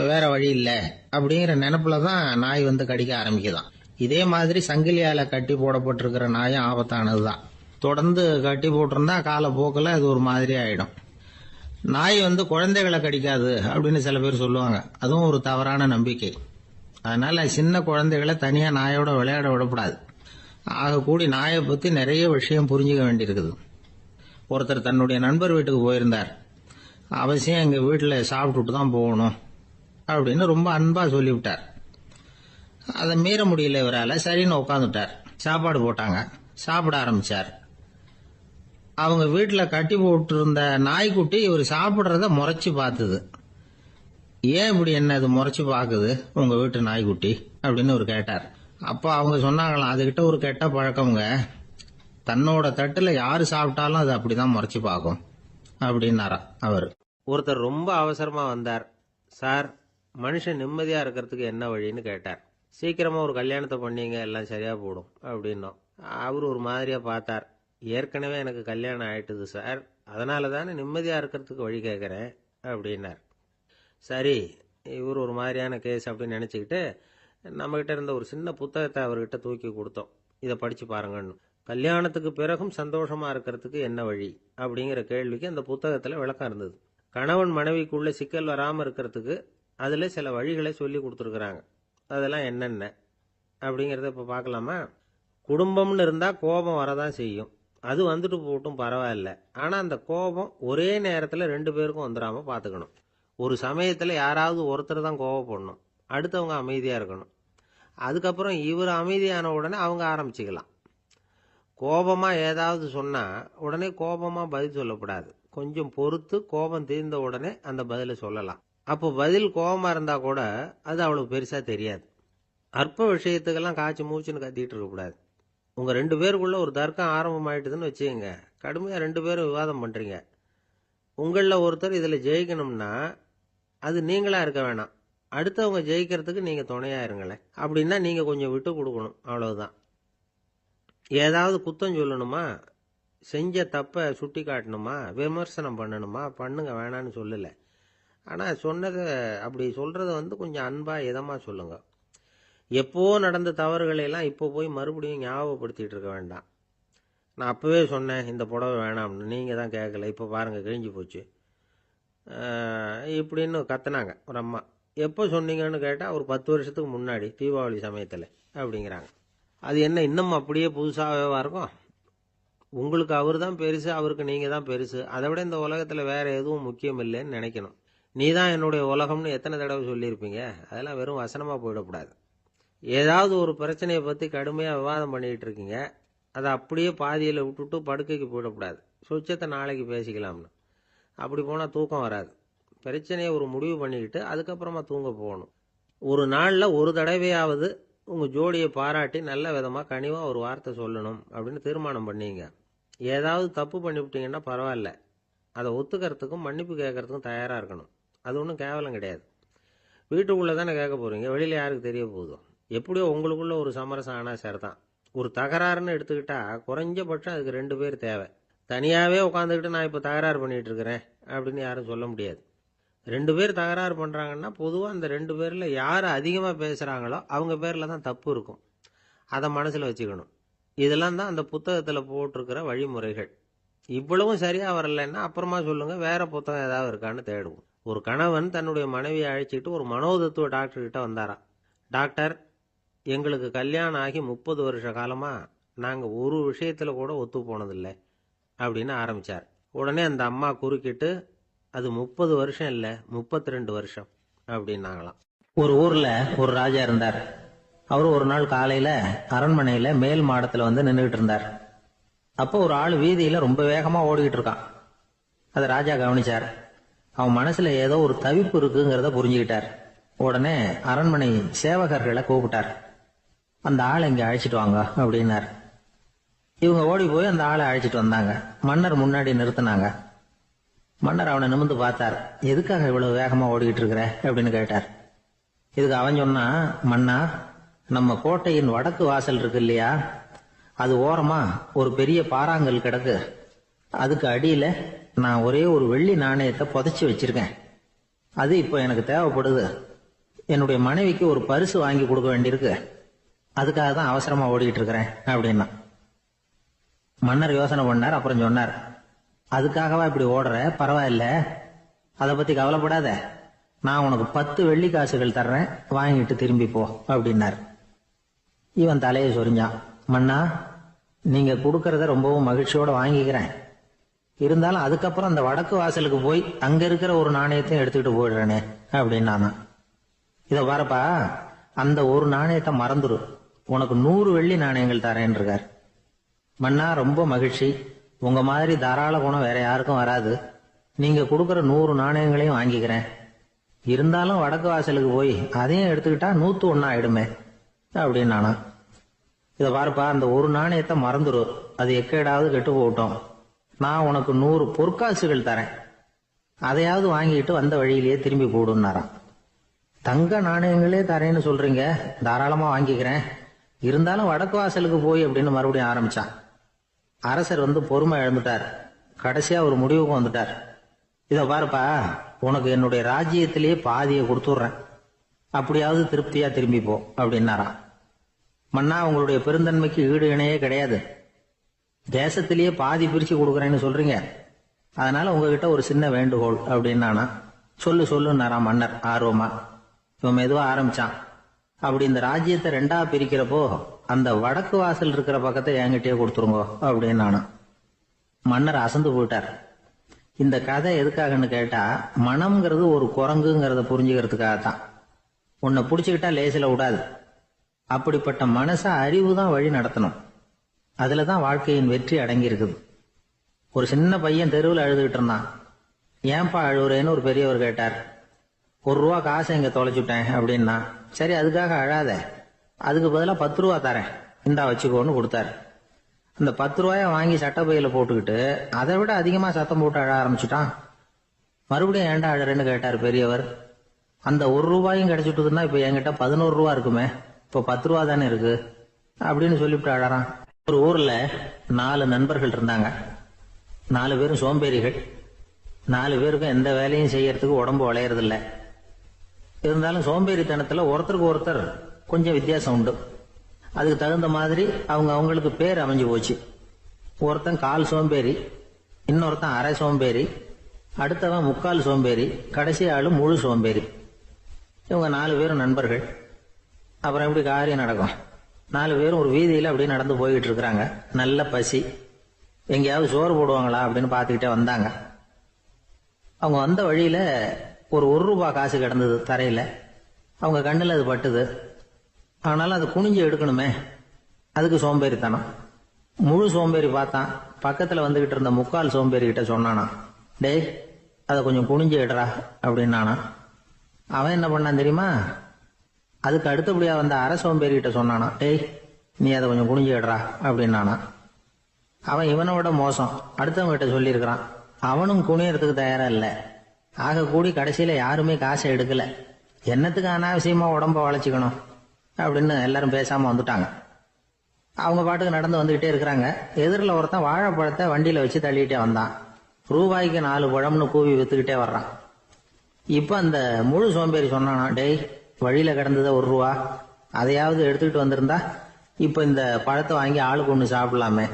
வேற வழி இல்லை அப்படிங்கிற நினைப்புல தான் நாய் கடிக்க ஆரம்பிக்குதான். இதே மாதிரி சங்கிலியால கட்டி போடப்பட்டிருக்கிற நாயும் ஆபத்தானதுதான். தொடர்ந்து கட்டி போட்டிருந்தா காலப்போக்கில் அது ஒரு மாதிரி ஆயிடும். நாய் குழந்தைகளை கடிக்காது அப்படின்னு சில பேர் சொல்லுவாங்க. அதுவும் ஒரு தவறான நம்பிக்கை. அதனால சின்ன குழந்தைகளை தனியா நாயோட விளையாட விடக்கூடாது. ஆக கூடி நாயை பத்தி நிறைய விஷயம் புரிஞ்சுக்க வேண்டியிருக்குது. ஒருத்தர் தன்னுடைய நண்பர் வீட்டுக்கு போயிருந்தார். அவசியம் எங்க வீட்டுல சாப்பிட்டுட்டு தான் போகணும் அப்படின்னு ரொம்ப அன்பா சொல்லிவிட்டார். அதை மீற முடியல இவரால. சரின்னு உட்காந்துட்டார். சாப்பாடு போட்டாங்க, சாப்பிட ஆரம்பிச்சார். அவங்க வீட்டுல கட்டி போட்டு இருந்த நாய்க்குட்டி இவர் சாப்பிடுறத முறைச்சு பார்த்தது. ஏன் இப்படி என்ன இது முறைச்சு பாக்குது உங்க வீட்டு நாய்க்குட்டி அப்படின்னு அவர் கேட்டார். அப்ப அவங்க சொன்னாங்களாம், அதுகிட்ட ஒரு கெட்ட பழக்கம்ங்க, தன்னோட தட்டுல யாரு சாப்பிட்டாலும் அது அப்படிதான் முறைச்சு பார்க்கும் அப்படின்னாரா அவர். ஒருத்தர் ரொம்ப அவசரமா வந்தார். சார், மனுஷன் நிம்மதியா இருக்கிறதுக்கு என்ன வழின்னு கேட்டார். சீக்கிரமா ஒரு கல்யாணத்தை பண்ணீங்க, எல்லாம் சரியா போடும் அப்படின்னோம். அவர் ஒரு மாதிரியா பார்த்தார். ஏற்கனவே எனக்கு கல்யாணம் ஆயிட்டுது சார், அதனால தானே நிம்மதியா இருக்கிறதுக்கு வழி கேட்கறேன் அப்படின்னார். சரி, இவர் ஒரு மாதிரியான கேஸ் அப்படின்னு நினைச்சுக்கிட்டு நம்மகிட்ட இருந்த ஒரு சின்ன புத்தகத்தை அவர்கிட்ட தூக்கி கொடுத்தோம். இதை படிச்சு பாருங்கன்னு. கல்யாணத்துக்கு பிறகும் சந்தோஷமா இருக்கிறதுக்கு என்ன வழி அப்படிங்கிற கேள்விக்கு அந்த புத்தகத்துல விளக்கம் இருந்தது. கணவன் மனைவிக்குள்ள சிக்கல் வராம இருக்கிறதுக்கு அதுல சில வழிகளை சொல்லி கொடுத்துருக்குறாங்க. அதெல்லாம் என்னென்ன அப்படிங்கறத இப்ப பார்க்கலாமா? குடும்பம்னு இருந்தா கோபம் வரதான் செய்யும். அது வந்துட்டு போட்டும் பரவாயில்ல. ஆனா அந்த கோபம் ஒரே நேரத்துல ரெண்டு பேருக்கும் வந்துடாம பாத்துக்கணும். ஒரு சமயத்துல யாராவது ஒருத்தர் தான் கோபப்படணும், அடுத்தவங்க அமைதியா இருக்கணும். அதுக்கப்புறம் இவர் அமைதியான உடனே அவங்க ஆரம்பிச்சுக்கலாம். கோபமா ஏதாவது சொன்னா உடனே கோபமா பதில் சொல்லக்கூடாது. கொஞ்சம் பொறுத்து கோபம் தீர்ந்த உடனே அந்த பதில சொல்லலாம். அப்போ பதில் கோபமா இருந்தா கூட அது அவளுக்கு பெருசா தெரியாது. அற்ப விஷயத்துக்கெல்லாம் காய்ச்சி மூச்சுன்னு கத்திட்டு இருக்க கூடாது. உங்க ரெண்டு பேருக்குள்ள ஒரு தர்க்கம் ஆரம்பம் ஆயிட்டுதுன்னு வச்சுக்கோங்க, கடுமையா ரெண்டு பேரும் விவாதம் பண்றீங்க. உங்கள ஒருத்தர் இதுல ஜெயிக்கணும்னா அது நீங்களா இருக்க வேணாம், அடுத்தவங்க ஜெயிக்கிறதுக்கு நீங்க துணையா இருங்களேன். அப்படின்னா நீங்க கொஞ்சம் விட்டு கொடுக்கணும், அவ்வளவுதான். ஏதாவது குத்தம் சொல்லணுமா, செஞ்ச தப்பை சுட்டி காட்டணுமா, விமர்சனம் பண்ணணுமா, பண்ணுங்க, வேணான்னு சொல்லல. ஆனா சொன்னதை அப்படி சொல்றத கொஞ்சம் அன்பா இதமா சொல்லுங்க. எப்போ நடந்த தவறுகளை எல்லாம் இப்போ போய் மறுபடியும் ஞாபகப்படுத்திட்டு இருக்க வேண்டாம். நான் அப்பவே சொன்னேன் இந்த புடவை வேணாம்னு, நீங்க தான் கேட்கல, இப்போ பாருங்க கிழிஞ்சு போச்சு இப்படின்னு கத்துனாங்க ஒரு அம்மா. எப்போ சொன்னீங்கன்னு கேட்டால் ஒரு 10 வருஷத்துக்கு முன்னாடி தீபாவளி சமயத்தில் அப்படிங்கிறாங்க. அது என்ன இன்னும் அப்படியே புதுசாகவே இருக்கும்? உங்களுக்கு அவர் தான் பெருசு, அவருக்கு நீங்கள் தான் பெருசு. அதை விட இந்த உலகத்தில் வேற எதுவும் முக்கியம் இல்லைன்னு நினைக்கணும். நீ தான் என்னுடைய உலகம்னு எத்தனை தடவை சொல்லியிருப்பீங்க? அதெல்லாம் வெறும் வசனமாக போயிடக்கூடாது. ஏதாவது ஒரு பிரச்சனையை பற்றி கடுமையாக விவாதம் பண்ணிக்கிட்டு இருக்கீங்க, அதை அப்படியே பாதியில் விட்டுட்டு படுக்கைக்கு போயிடக்கூடாது. சொச்சத்தை நாளைக்கு பேசிக்கலாம்னு. அப்படி போனால் தூக்கம் வராது. பிரச்சனையை ஒரு முடிவு பண்ணிக்கிட்டு அதுக்கப்புறமா தூங்க போகணும். ஒரு நாளில் ஒரு தடவையாவது உங்கள் ஜோடியை பாராட்டி நல்ல விதமாக கனிவாக ஒரு வார்த்தை சொல்லணும் அப்படின்னு தீர்மானம் பண்ணீங்க. ஏதாவது தப்பு பண்ணிவிட்டீங்கன்னா பரவாயில்ல, அதை ஒத்துக்கிறதுக்கும் மன்னிப்பு கேட்கறதுக்கும் தயாராக இருக்கணும். அது ஒன்றும் கேவலம் கிடையாது. வீட்டுக்குள்ளே தானே கேட்க போகிறீங்க, வெளியில் யாருக்கு தெரிய போகுதோ? எப்படியோ உங்களுக்குள்ள ஒரு சமரசம் ஆனால் சரிதான். ஒரு தகராறுன்னு எடுத்துக்கிட்டா குறைஞ்சபட்சம் அதுக்கு 2 பேர் தேவை. தனியாகவே உட்காந்துக்கிட்டு நான் இப்போ தகராறு பண்ணிகிட்டு இருக்கிறேன் அப்படின்னு யாரும் சொல்ல முடியாது. 2 பேர் தகராறு பண்ணுறாங்கன்னா பொதுவாக அந்த 2 பேரில் யார் அதிகமாக பேசுகிறாங்களோ அவங்க பேரில் தான் தப்பு இருக்கும். அதை மனசில் வச்சுக்கணும். இதெல்லாம் தான் அந்த புத்தகத்தில் போட்டிருக்கிற வழிமுறைகள். இவ்வளவும் சரியாக வரலைன்னா அப்புறமா சொல்லுங்கள், வேற புத்தகம் ஏதாவது இருக்கான்னு தேடுவோம். ஒரு கணவன் தன்னுடைய மனைவியை அழைச்சிட்டு ஒரு மனோதத்துவ டாக்டர்கிட்ட வந்தாராம். டாக்டர், எங்களுக்கு கல்யாணம் ஆகி 30 வருஷ காலமாக நாங்கள் ஒரு விஷயத்தில் கூட ஒத்து போனதில்லை அப்படின்னு ஆரம்பித்தார். உடனே அந்த அம்மா குறுக்கிட்டு, அது 30 வருஷம் இல்லை 32 வருஷம் அப்படின்னாங்களாம். ஒரு ஊரில் ஒரு ராஜா இருந்தார். அவர் ஒரு நாள் காலையில் அரண்மனையில் மேல் மாடத்தில் நின்றுகிட்டு இருந்தார். அப்போ ஒரு ஆள் வீதியில் ரொம்ப வேகமாக ஓடிக்கிட்டு இருக்கான். அதை ராஜா கவனிச்சார். அவன் மனசில் ஏதோ ஒரு தவிப்பு இருக்குங்கிறத புரிஞ்சுக்கிட்டார். உடனே அரண்மனை சேவகர்களை கூப்பிட்டார். அந்த ஆளை இங்கே அழைச்சிட்டு வாங்க அப்படின்னார். இவங்க ஓடி போய் அந்த ஆளை அழைச்சிட்டு வந்தாங்க. மன்னர் முன்னாடி நிறுத்தினாங்க. மன்னர் அவனை நிமிர்ந்து பார்த்தார். எதுக்காக இவ்வளவு வேகமா ஓடிக்கிட்டு இருக்கிற அப்படின்னு கேட்டார். இதுக்கு அவன் சொன்னா, மன்னா, நம்ம கோட்டையின் வடக்கு வாசல் இருக்கு இல்லையா, அது ஓரமா ஒரு பெரிய பாறாங்கல் கிடக்கு. அதுக்கு அடியில நான் ஒரே ஒரு வெள்ளி நாணயத்தை புதைச்சி வச்சிருக்கேன். அது இப்போ எனக்கு தேவைப்படுது. என்னுடைய மனைவிக்கு ஒரு பரிசு வாங்கி கொடுக்க வேண்டியிருக்கு. அதுக்காக தான் அவசரமா ஓடிக்கிட்டு இருக்கிறேன் அப்படின்னா. மன்னர் யோசனை பண்ணார். அப்புறம் சொன்னார், அதுக்காகவா இப்படி ஓடுற? பரவாயில்ல, அதை பத்தி கவலைப்படாத. நான் உனக்கு 10 வெள்ளி காசுகள் தர்றேன், வாங்கிட்டு திரும்பி போ அப்படின்னார். இவன் தலையை சொரிஞ்சான். மன்னா, நீங்க கொடுக்கறத ரொம்பவும் மகிழ்ச்சியோட வாங்கிக்கிறேன். இருந்தாலும் அதுக்கப்புறம் அந்த வடக்கு வாசலுக்கு போய் அங்க இருக்கிற ஒரு நாணயத்தையும் எடுத்துக்கிட்டு போயிடுறேனே அப்படின்னானா. இதை பாருப்பா, அந்த ஒரு நாணயத்தை மறந்துரு, உனக்கு 100 வெள்ளி நாணயங்கள் தரேன் இருக்கார். மன்னா, ரொம்ப மகிழ்ச்சி. உங்க மாதிரி தாராள குணம் வேற யாருக்கும் வராது. நீங்க கொடுக்கற 100 நாணயங்களையும் வாங்கிக்கிறேன். இருந்தாலும் வடக்கு வாசலுக்கு போய் அதையும் எடுத்துக்கிட்டா 101 ஆயிடுமே அப்படின்னானா. இதை பாருப்பா, அந்த ஒரு நாணயத்தை மறந்துரு, அது எக்கேடாவது கெட்டு போகட்டும். நான் உனக்கு 100 பொற்காசுகள் தரேன், அதையாவது வாங்கிட்டு வந்த வழியிலேயே திரும்பி போடுன்னாராம். தங்க நாணயங்களே தரேன்னு சொல்றீங்க, தாராளமா வாங்கிக்கிறேன். இருந்தாலும் வடக்கு வாசலுக்கு போய் அப்படின்னு மறுபடியும் ஆரம்பிச்சான். அரசர் பொறுமை இழந்துட்டார். கடைசியா ஒரு முடிவுக்கு வந்துட்டார். இதை பாருப்பா, உனக்கு என்னுடைய ராஜ்யத்திலேயே பாதியை கொடுத்துட்றேன், அப்படியாவது திருப்தியா திரும்பி போ அப்படின்னாராம். மன்னா, உங்களுடைய பெருந்தன்மைக்கு ஈடு இணையே கிடையாது. தேசத்திலேயே பாதி பிரிச்சு கொடுக்குறேன்னு சொல்றீங்க, அதனால உங்ககிட்ட ஒரு சின்ன வேண்டுகோள் அப்படின்னானா. சொல்லுன்னாராம் மன்னர் ஆர்வமா. இவன் மெதுவா ஆரம்பிச்சான். அப்படி இந்த ராஜ்யத்தை 2ஆ பிரிக்கிறப்போ அந்த வடக்கு வாசல் இருக்கிற பக்கத்தை என்கிட்டயே கொடுத்துருங்கோ அப்படின்னானா. மன்னர் அசந்து போயிட்டார். இந்த கதை எதுக்காகன்னு கேட்டா, மனம்ங்கிறது ஒரு குரங்குங்கிறத புரிஞ்சுக்கிறதுக்காகத்தான். உன்னை பிடிச்சுக்கிட்டா லேசில விடாது. அப்படிப்பட்ட மனச அறிவு தான் வழி நடத்தணும். அதுலதான் வாழ்க்கையின் வெற்றி அடங்கி இருக்குது. ஒரு சின்ன பையன் தெருவில் அழுதுகிட்டு இருந்தான். ஏன்பா அழுவுறேன்னு ஒரு பெரியவர் கேட்டார். 1 ரூபா காசை இங்க தொலைச்சுட்டேன் அப்படின்னா. சரி, அதுக்காக அழாத, அதுக்கு பதிலா 10 ரூபா தரேன், இந்தா வச்சுக்கோன்னு கொடுத்தாரு. அந்த 10 ரூபாய வாங்கி சட்டப்பையில போட்டுக்கிட்டு அதை விட அதிகமா சத்தம் போட்டு அழ ஆரம்பிச்சுட்டான். மறுபடியும் ஏன்டா அழறேன்னு கேட்டார் பெரியவர். அந்த ₹1 கிடைச்சிட்டுதுன்னா இப்ப என்கிட்ட ₹11 இருக்குமே, இப்ப ₹10 தானே இருக்கு அப்படின்னு சொல்லிவிட்டு அழறான். ஒரு ஊர்ல 4 நண்பர்கள் இருந்தாங்க. 4 பேரும் சோம்பேறிகள். 4 பேருக்கும் எந்த வேலையும் செய்யறதுக்கு உடம்பு வளையறதில்ல. இருந்தாலும் சோம்பேறித்தனத்துல ஒருத்தருக்கு ஒருத்தர் கொஞ்சம் வித்தியாசம் உண்டு. அதுக்கு தகுந்த மாதிரி அவங்களுக்கு பேர் அமைஞ்சு போச்சு. ஒருத்தன் கால் சோம்பேறி, இன்னொருத்தன் அரை சோம்பேறி, அடுத்தவன் முக்கால் சோம்பேறி, கடைசி ஆளு முழு சோம்பேறி. இவங்க 4 பேரும் நண்பர்கள். அப்புறம் எப்படி காரியம் நடக்கும்? 4 பேரும் ஒரு வீதியில அப்படியே நடந்து போய்கிட்டு இருக்கிறாங்க. நல்ல பசி. எங்கேயாவது சோறு போடுவாங்களா அப்படின்னு பார்த்துக்கிட்டே வந்தாங்க. அவங்க வந்த வழியில ஒரு ₹1 காசு கிடந்தது தரையில. அவங்க கண்ணுல அது பட்டுது. ஆனாலும் அது குனிஞ்சு எடுக்கணுமே, அதுக்கு சோம்பேறித்தனம். முழு சோம்பேறி பார்த்தான். பக்கத்துல வந்துகிட்டு இருந்த முக்கால் சோம்பேறி கிட்ட சொன்னானா, டேய் அதை கொஞ்சம் குனிஞ்சு எடுறா அப்படின்னானா. அவன் என்ன பண்ணான் தெரியுமா? அதுக்கு அடுத்தபடியா வந்த அரை சோம்பேறி கிட்ட சொன்னானா, டேய் நீ அதை கொஞ்சம் குனிஞ்சு எடுறா அப்படின்னானா. அவன் இவனை விட மோசம். அடுத்தவங்க கிட்ட சொல்லியிருக்கிறான். அவனும் குனியறதுக்கு தயாரா இல்ல. ஆக கூடி கடைசியில யாருமே காசை எடுக்கல. என்னத்துக்கு அனாவசியமா உடம்ப வளைச்சிக்கணும் அப்படின்னு எல்லாரும் பேசாம வந்துட்டாங்க. அவங்க பாட்டுக்கு நடந்து வந்துகிட்டே இருக்கிறாங்க. எதிரில் ஒருத்தன் வாழைப்பழத்தை வண்டியில வச்சு தள்ளிட்டே வந்தான். ₹4 4 பழம்னு கூவி வித்துக்கிட்டே வர்றான். இப்ப அந்த முழு சோம்பேறி சொன்னானா, டேய் வழியில கிடந்தத ₹1, அதையாவது எடுத்துக்கிட்டு வந்திருந்தா இப்ப இந்த பழத்தை வாங்கி ஆளுக்கு ஒண்ணு சாப்பிடலாமே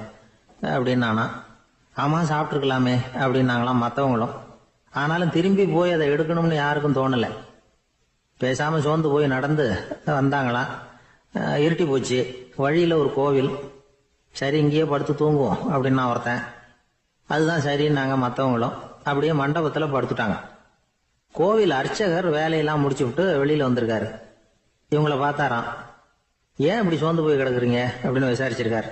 அப்படின்னானா. ஆமா சாப்பிட்டுருக்கலாமே அப்படின்னாங்களாம் மற்றவங்களும். ஆனாலும் திரும்பி போய் அதை எடுக்கணும்னு யாருக்கும் தோணலை. பேசாம சோர்ந்து போய் நடந்து வந்தாங்களாம். இருட்டி போச்சு. வழியில ஒரு கோவில். சரி இங்கேயே படுத்து தூங்குவோம் அப்படின்னா ஒருத்தன். அதுதான் சரின்னாங்க மற்றவங்களும். அப்படியே மண்டபத்துல படுத்துட்டாங்க. கோவில் அர்ச்சகர் வேலையெல்லாம் முடிச்சு விட்டு வெளியில வந்திருக்காரு. இவங்கள பார்த்தாராம். ஏன் இப்படி சோர்ந்து போய் கிடக்குறீங்க அப்படின்னு விசாரிச்சிருக்காரு.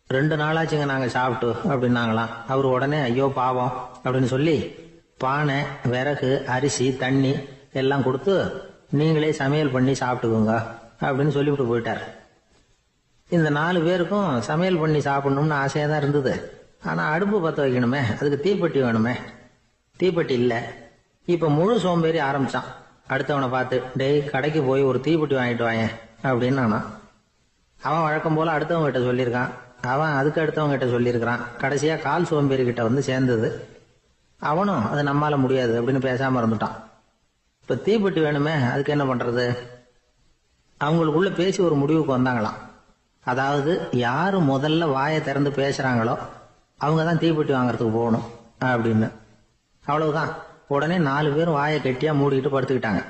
2 நாளாச்சுங்க நாங்க சாப்பிட்டு அப்படின்னாங்களாம். அவரு உடனே ஐயோ பாவம் அப்படின்னு சொல்லி பானை, விறகு, அரிசி, தண்ணி எல்லாம் கொடுத்து நீங்களே சமையல் பண்ணி சாப்பிட்டுக்கோங்க அப்படின்னு சொல்லிவிட்டு போயிட்டார். இந்த 4 பேருக்கும் சமையல் பண்ணி சாப்பிடணும்னு ஆசையா தான் இருந்தது. ஆனா அடுப்பு பத்த வைக்கணுமே, அதுக்கு தீப்பெட்டி வேணுமே. தீப்பெட்டி இல்ல. இப்ப முழு சோம்பேறி ஆரம்பிச்சான். அடுத்தவனை பார்த்து, டேய் கடைக்கு போய் ஒரு தீப்பெட்டி வாங்கிட்டு வாயேன் அப்படின்னு. அவன் வழக்கம் போல அடுத்தவங்க கிட்ட சொல்லியிருக்கான். அவன் அதுக்கு அடுத்தவங்க கிட்ட சொல்லியிருக்கிறான். கடைசியா கால் சோம்பேறி கிட்ட வந்து சேர்ந்தது. அவனும் அது நம்மால முடியாது அப்படின்னு பேசாம இருந்துட்டான். இப்ப தீப்பெட்டி வேணுமே, அதுக்கு என்ன பண்றது? அவங்களுக்குள்ள பேசி ஒரு முடிவுக்கு வந்தாங்களாம். அதாவது யாரு முதல்ல வாயை திறந்து பேசுறாங்களோ அவங்கதான் தீப்பெட்டி வாங்கறதுக்கு போகணும் அப்படின்னு. அவ்வளவுதான். உடனே 4 பேரும் வாயை கெட்டியா மூடிக்கிட்டு படுத்துக்கிட்டாங்க.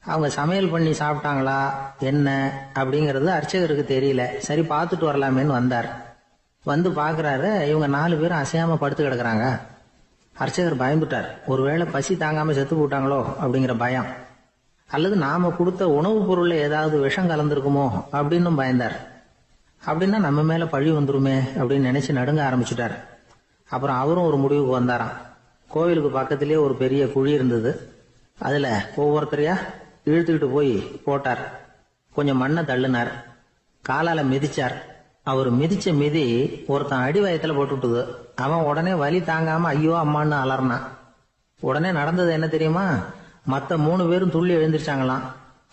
அவங்க சமையல் பண்ணி சாப்பிட்டாங்களா என்ன அப்படிங்கறது அர்ச்சகருக்கு தெரியல. சரி பார்த்துட்டு வரலாமேன்னு வந்தார். வந்து பாக்குறாரு, இவங்க 4 பேரும் அசையாம படுத்து கிடக்குறாங்க. அர்ச்சகர் பயந்துட்டார். ஒருவேளை பசி தாங்காம செத்து போட்டாங்களோ அப்படிங்கிற பயம், அல்லது நாம கொடுத்த உணவுப் பொருள்ல ஏதாவது விஷம் கலந்துருக்குமோ அப்படின்னு பயந்தார். அப்படின்னா நம்ம மேல பழி வந்துருமே அப்படின்னு நினைச்சு நடுங்க ஆரம்பிச்சுட்டார். அப்புறம் அவரும் ஒரு முடிவுக்கு வந்தாராம். கோவிலுக்கு பக்கத்திலேயே ஒரு பெரிய குழி இருந்தது. அதுல ஒவ்வொருத்தரையா இழுத்துக்கிட்டு போய் போட்டார். கொஞ்சம் மண்ணை தள்ளினார். காலால மிதிச்சார். அவர் மிதிச்ச மிதி ஒருத்தன் அடி வயத்துல போட்டுட்டுது. அவன் உடனே வலி தாங்காம ஐயோ அம்மான்னு அலர்னான். உடனே நடந்தது என்ன தெரியுமா? மத்த 3 பேரும் துள்ளி எழுந்திருச்சாங்களாம்.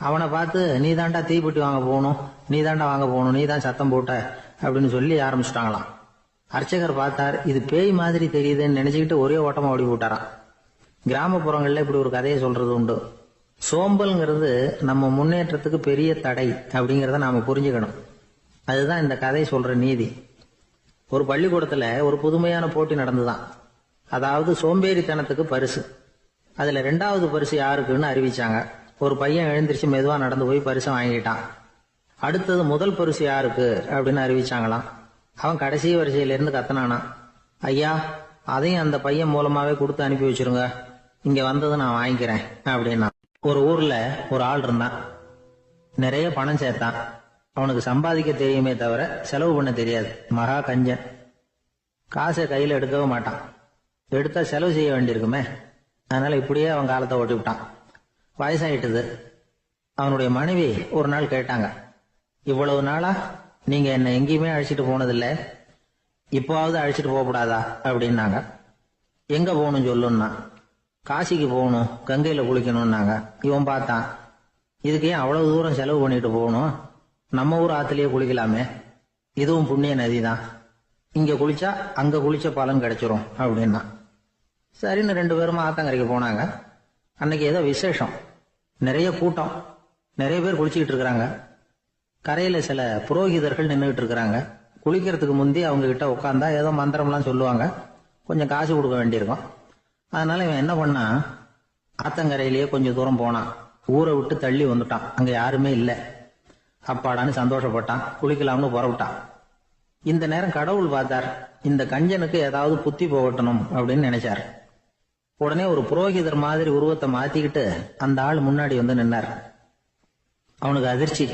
அவனை பார்த்து நீ தாண்டா தீப்பெட்டி வாங்க போகணும், நீ தாண்டா வாங்க போகணும், நீ தான் சத்தம் போட்ட அப்படின்னு சொல்லி ஆரம்பிச்சுட்டாங்களாம். அர்ச்சகர் பார்த்தார். இது பேய் மாதிரி தெரியுதுன்னு நினைச்சுக்கிட்டு ஒரே ஓட்டமா ஓடி போட்டாராம். கிராமப்புறங்கள்ல இப்படி ஒரு கதையை சொல்றது உண்டு. சோம்பல்ங்கிறது நம்ம முன்னேற்றத்துக்கு பெரிய தடை அப்படிங்கறத நாம புரிஞ்சுக்கணும். அதுதான் இந்த கதை சொல்ற நீதி. ஒரு பள்ளிக்கூடத்துல ஒரு புதுமையான போட்டி நடந்துதான். அதாவது சோம்பேறித்தனத்துக்கு பரிசு. அதுல 2வது பரிசு யாருக்குன்னு அறிவிச்சாங்க. ஒரு பையன் எழுந்திருச்சு மெதுவா நடந்து போய் பரிசை வாங்கிட்டான். அடுத்தது முதல் பரிசு யாருக்கு அப்படின்னு அறிவிச்சாங்களாம். அவன் கடைசி வரிசையில இருந்து கத்தனானா, ஐயா அதையும் அந்த பையன் மூலமாவே கொடுத்து அனுப்பி வச்சிருங்க, இங்க வந்தது நான் வாங்கிக்கிறேன் அப்படின்னா. ஒரு ஊர்ல ஒரு ஆள் இருந்தான். நிறைய பணம் சேர்த்தான். அவனுக்கு சம்பாதிக்க தெரியுமே தவிர செலவு பண்ண தெரியாது. மகா கஞ்சன். காசை கையில எடுக்கவே மாட்டான். எடுத்தா செலவு செய்ய வேண்டியிருக்குமே. அதனால இப்படியே அவன் காலத்தை ஓட்டி விட்டான். வயசாயிட்டது. அவனுடைய மனைவி ஒரு நாள் கேட்டாங்க, இவ்வளவு நாளா நீங்க என்ன எங்கேயுமே அழைச்சிட்டு போனதில்லை, இப்போவாவது அழைச்சிட்டு போகக்கூடாதா அப்படின்னாங்க. எங்க போகணும் சொல்லுன்னா. காசிக்கு போகணும், கங்கையில குளிக்கணும்னாங்க. இவன் பார்த்தான், இதுக்கு ஏன் அவ்வளவு தூரம் செலவு பண்ணிட்டு போகணும், நம்ம ஊர் ஆத்துலயே குளிக்கலாமே, இதுவும் புண்ணிய நதி தான், இங்க குளிச்சா அங்க குளிச்ச பலன் கிடைச்சிரும் அப்படின்னா. சரின்னு 2 பேரும் ஆத்தங்கரைக்கு போனாங்க. அன்னைக்கு ஏதோ விசேஷம், நிறைய கூட்டம், நிறைய பேர் குளிச்சுக்கிட்டு இருக்கிறாங்க. கரையில சில புரோகிதர்கள் நின்றுகிட்டு இருக்கிறாங்க. குளிக்கிறதுக்கு முந்தி அவங்க கிட்ட உட்காந்தா ஏதோ மந்திரம்லாம் சொல்லுவாங்க, கொஞ்சம் காசு கொடுக்க வேண்டியிருக்கும். அதனால இவன் என்ன பண்ணா, ஆத்தங்கரையிலேயே கொஞ்சம் தூரம் போனான். ஊரை விட்டு தள்ளி வந்துட்டான், அங்க யாருமே இல்லை. அப்பாடான்னு சந்தோஷப்பட்டான், குளிக்கலாம்னு புறப்பட்டான். இந்த நேரம் கடவுள் பார்த்தார், இந்த கஞ்சனுக்கு ஏதாவது புத்தி போகட்டணும் அப்படின்னு நினைச்சார். உடனே ஒரு புரோகிதர் மாதிரி உருவத்தை மாத்திக்கிட்டு அந்த ஆள் முன்னாடி வந்து நின்னார். அவனுக்கு அதிர்ச்சி,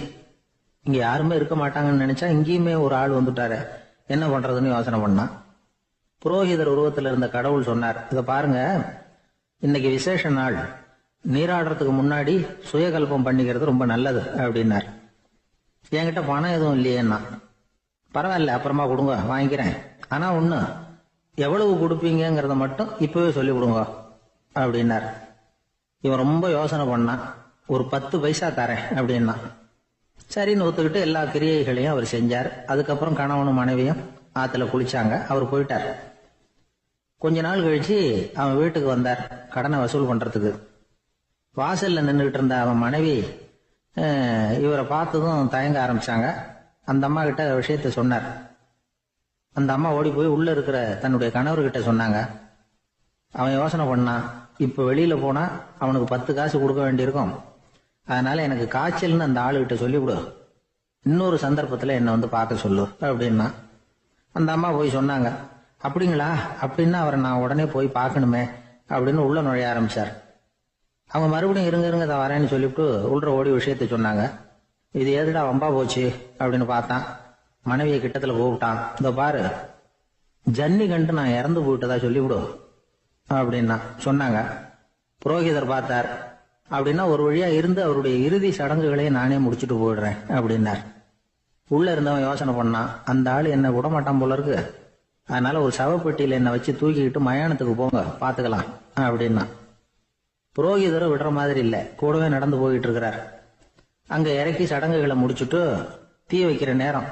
இங்க யாருமே இருக்க மாட்டாங்கன்னு நினைச்சா இங்கேயுமே ஒரு ஆள் வந்துட்டாரு, என்ன பண்றதுன்னு யோசனை பண்ணான். புரோகிதர் உருவத்தில் இருந்த கடவுள் சொன்னார், இத பாருங்க, இன்னைக்கு விசேஷ நாள், நீராடுறதுக்கு முன்னாடி சுயகல்பம் பண்ணிக்கிறது ரொம்ப நல்லது அப்படின்னார். என்கிட்ட பணம் எதுவும் இல்லையேன்னா. பரவாயில்ல, அப்புறமா கொடுங்க, வாங்கிக்கிறேன். ஆனா ஒண்ணு, எவ்வளவு கொடுப்பீங்கிறத மட்டும் இப்பவே சொல்லி கொடுங்க அப்படின்னார். இவன் ரொம்ப யோசனை பண்ணான், ஒரு 10 பைசா தரேன் அப்படின்னா. சரின்னு ஒத்துக்கிட்டு எல்லா கிரியைகளையும் அவர் செஞ்சார். அதுக்கப்புறம் கணவனும் மனைவியும் ஆத்துல குளிச்சாங்க. அவர் போயிட்டார். கொஞ்ச நாள் கழிச்சு அவன் வீட்டுக்கு வந்தார், கடனை வசூல் பண்றதுக்கு. வாசல்ல நின்றுகிட்டு இருந்த அவன் மனைவி இவரை பார்த்ததும் தயங்க ஆரம்பிச்சாங்க. அந்த அம்மா கிட்ட விஷயத்த சொன்னார். அந்த அம்மா ஓடி போய் உள்ள இருக்கிற தன்னுடைய கணவர்கிட்ட சொன்னாங்க. அவன் யோசனை பண்ணான், இப்ப வெளியில போனா அவனுக்கு 10 காசு கொடுக்க வேண்டியிருக்கும், அதனால எனக்கு காய்ச்சல்னு அந்த ஆளுகிட்ட சொல்லிவிடு, இன்னொரு சந்தர்ப்பத்துல என்ன வந்து பார்க்க சொல்லு அப்படின்னா. அந்த அம்மா போய் சொன்னாங்க. அப்படிங்களா, அப்படின்னா அவரை நான் உடனே போய் பார்க்கணுமே அப்படின்னு உள்ள நுழைய ஆரம்பிச்சார். அவங்க மறுபடியும் இருங்க தான் வரேன்னு சொல்லிவிட்டு உள்ள ஓடி விஷயத்த சொன்னாங்க. இது எதுடா வம்பா போச்சு அப்படின்னு பார்த்தான். மனைவியை கிட்டத்துல கூப்பிட்டான், இதோ பாரு, ஜன்னி கண்டு நான் இறந்து போயிட்டதா சொல்லிவிடு அப்படின்னா சொன்னாங்க. புரோகிதர் பார்த்தார். அப்படின்னா ஒரு வழியா இருந்து அவருடைய இறுதி சடங்குகளை நானே முடிச்சுட்டு போயிடுறேன் அப்படின்னார். உள்ள இருந்தவன் யோசனை பண்ணான், அந்த ஆள் என்ன விட மாட்டான் போல இருக்கு, அதனால ஒரு சவப்பெட்டியில என்ன வச்சு தூக்கிக்கிட்டு மயானத்துக்கு போங்க, பாத்துக்கலாம் அப்படின்னா. புரோகிதரை விடுற மாதிரி இல்ல, கூடவே நடந்து போயிட்டு இருக்கிறார். அங்க இறக்கி சடங்குகளை முடிச்சுட்டு தீ வைக்கிற நேரம்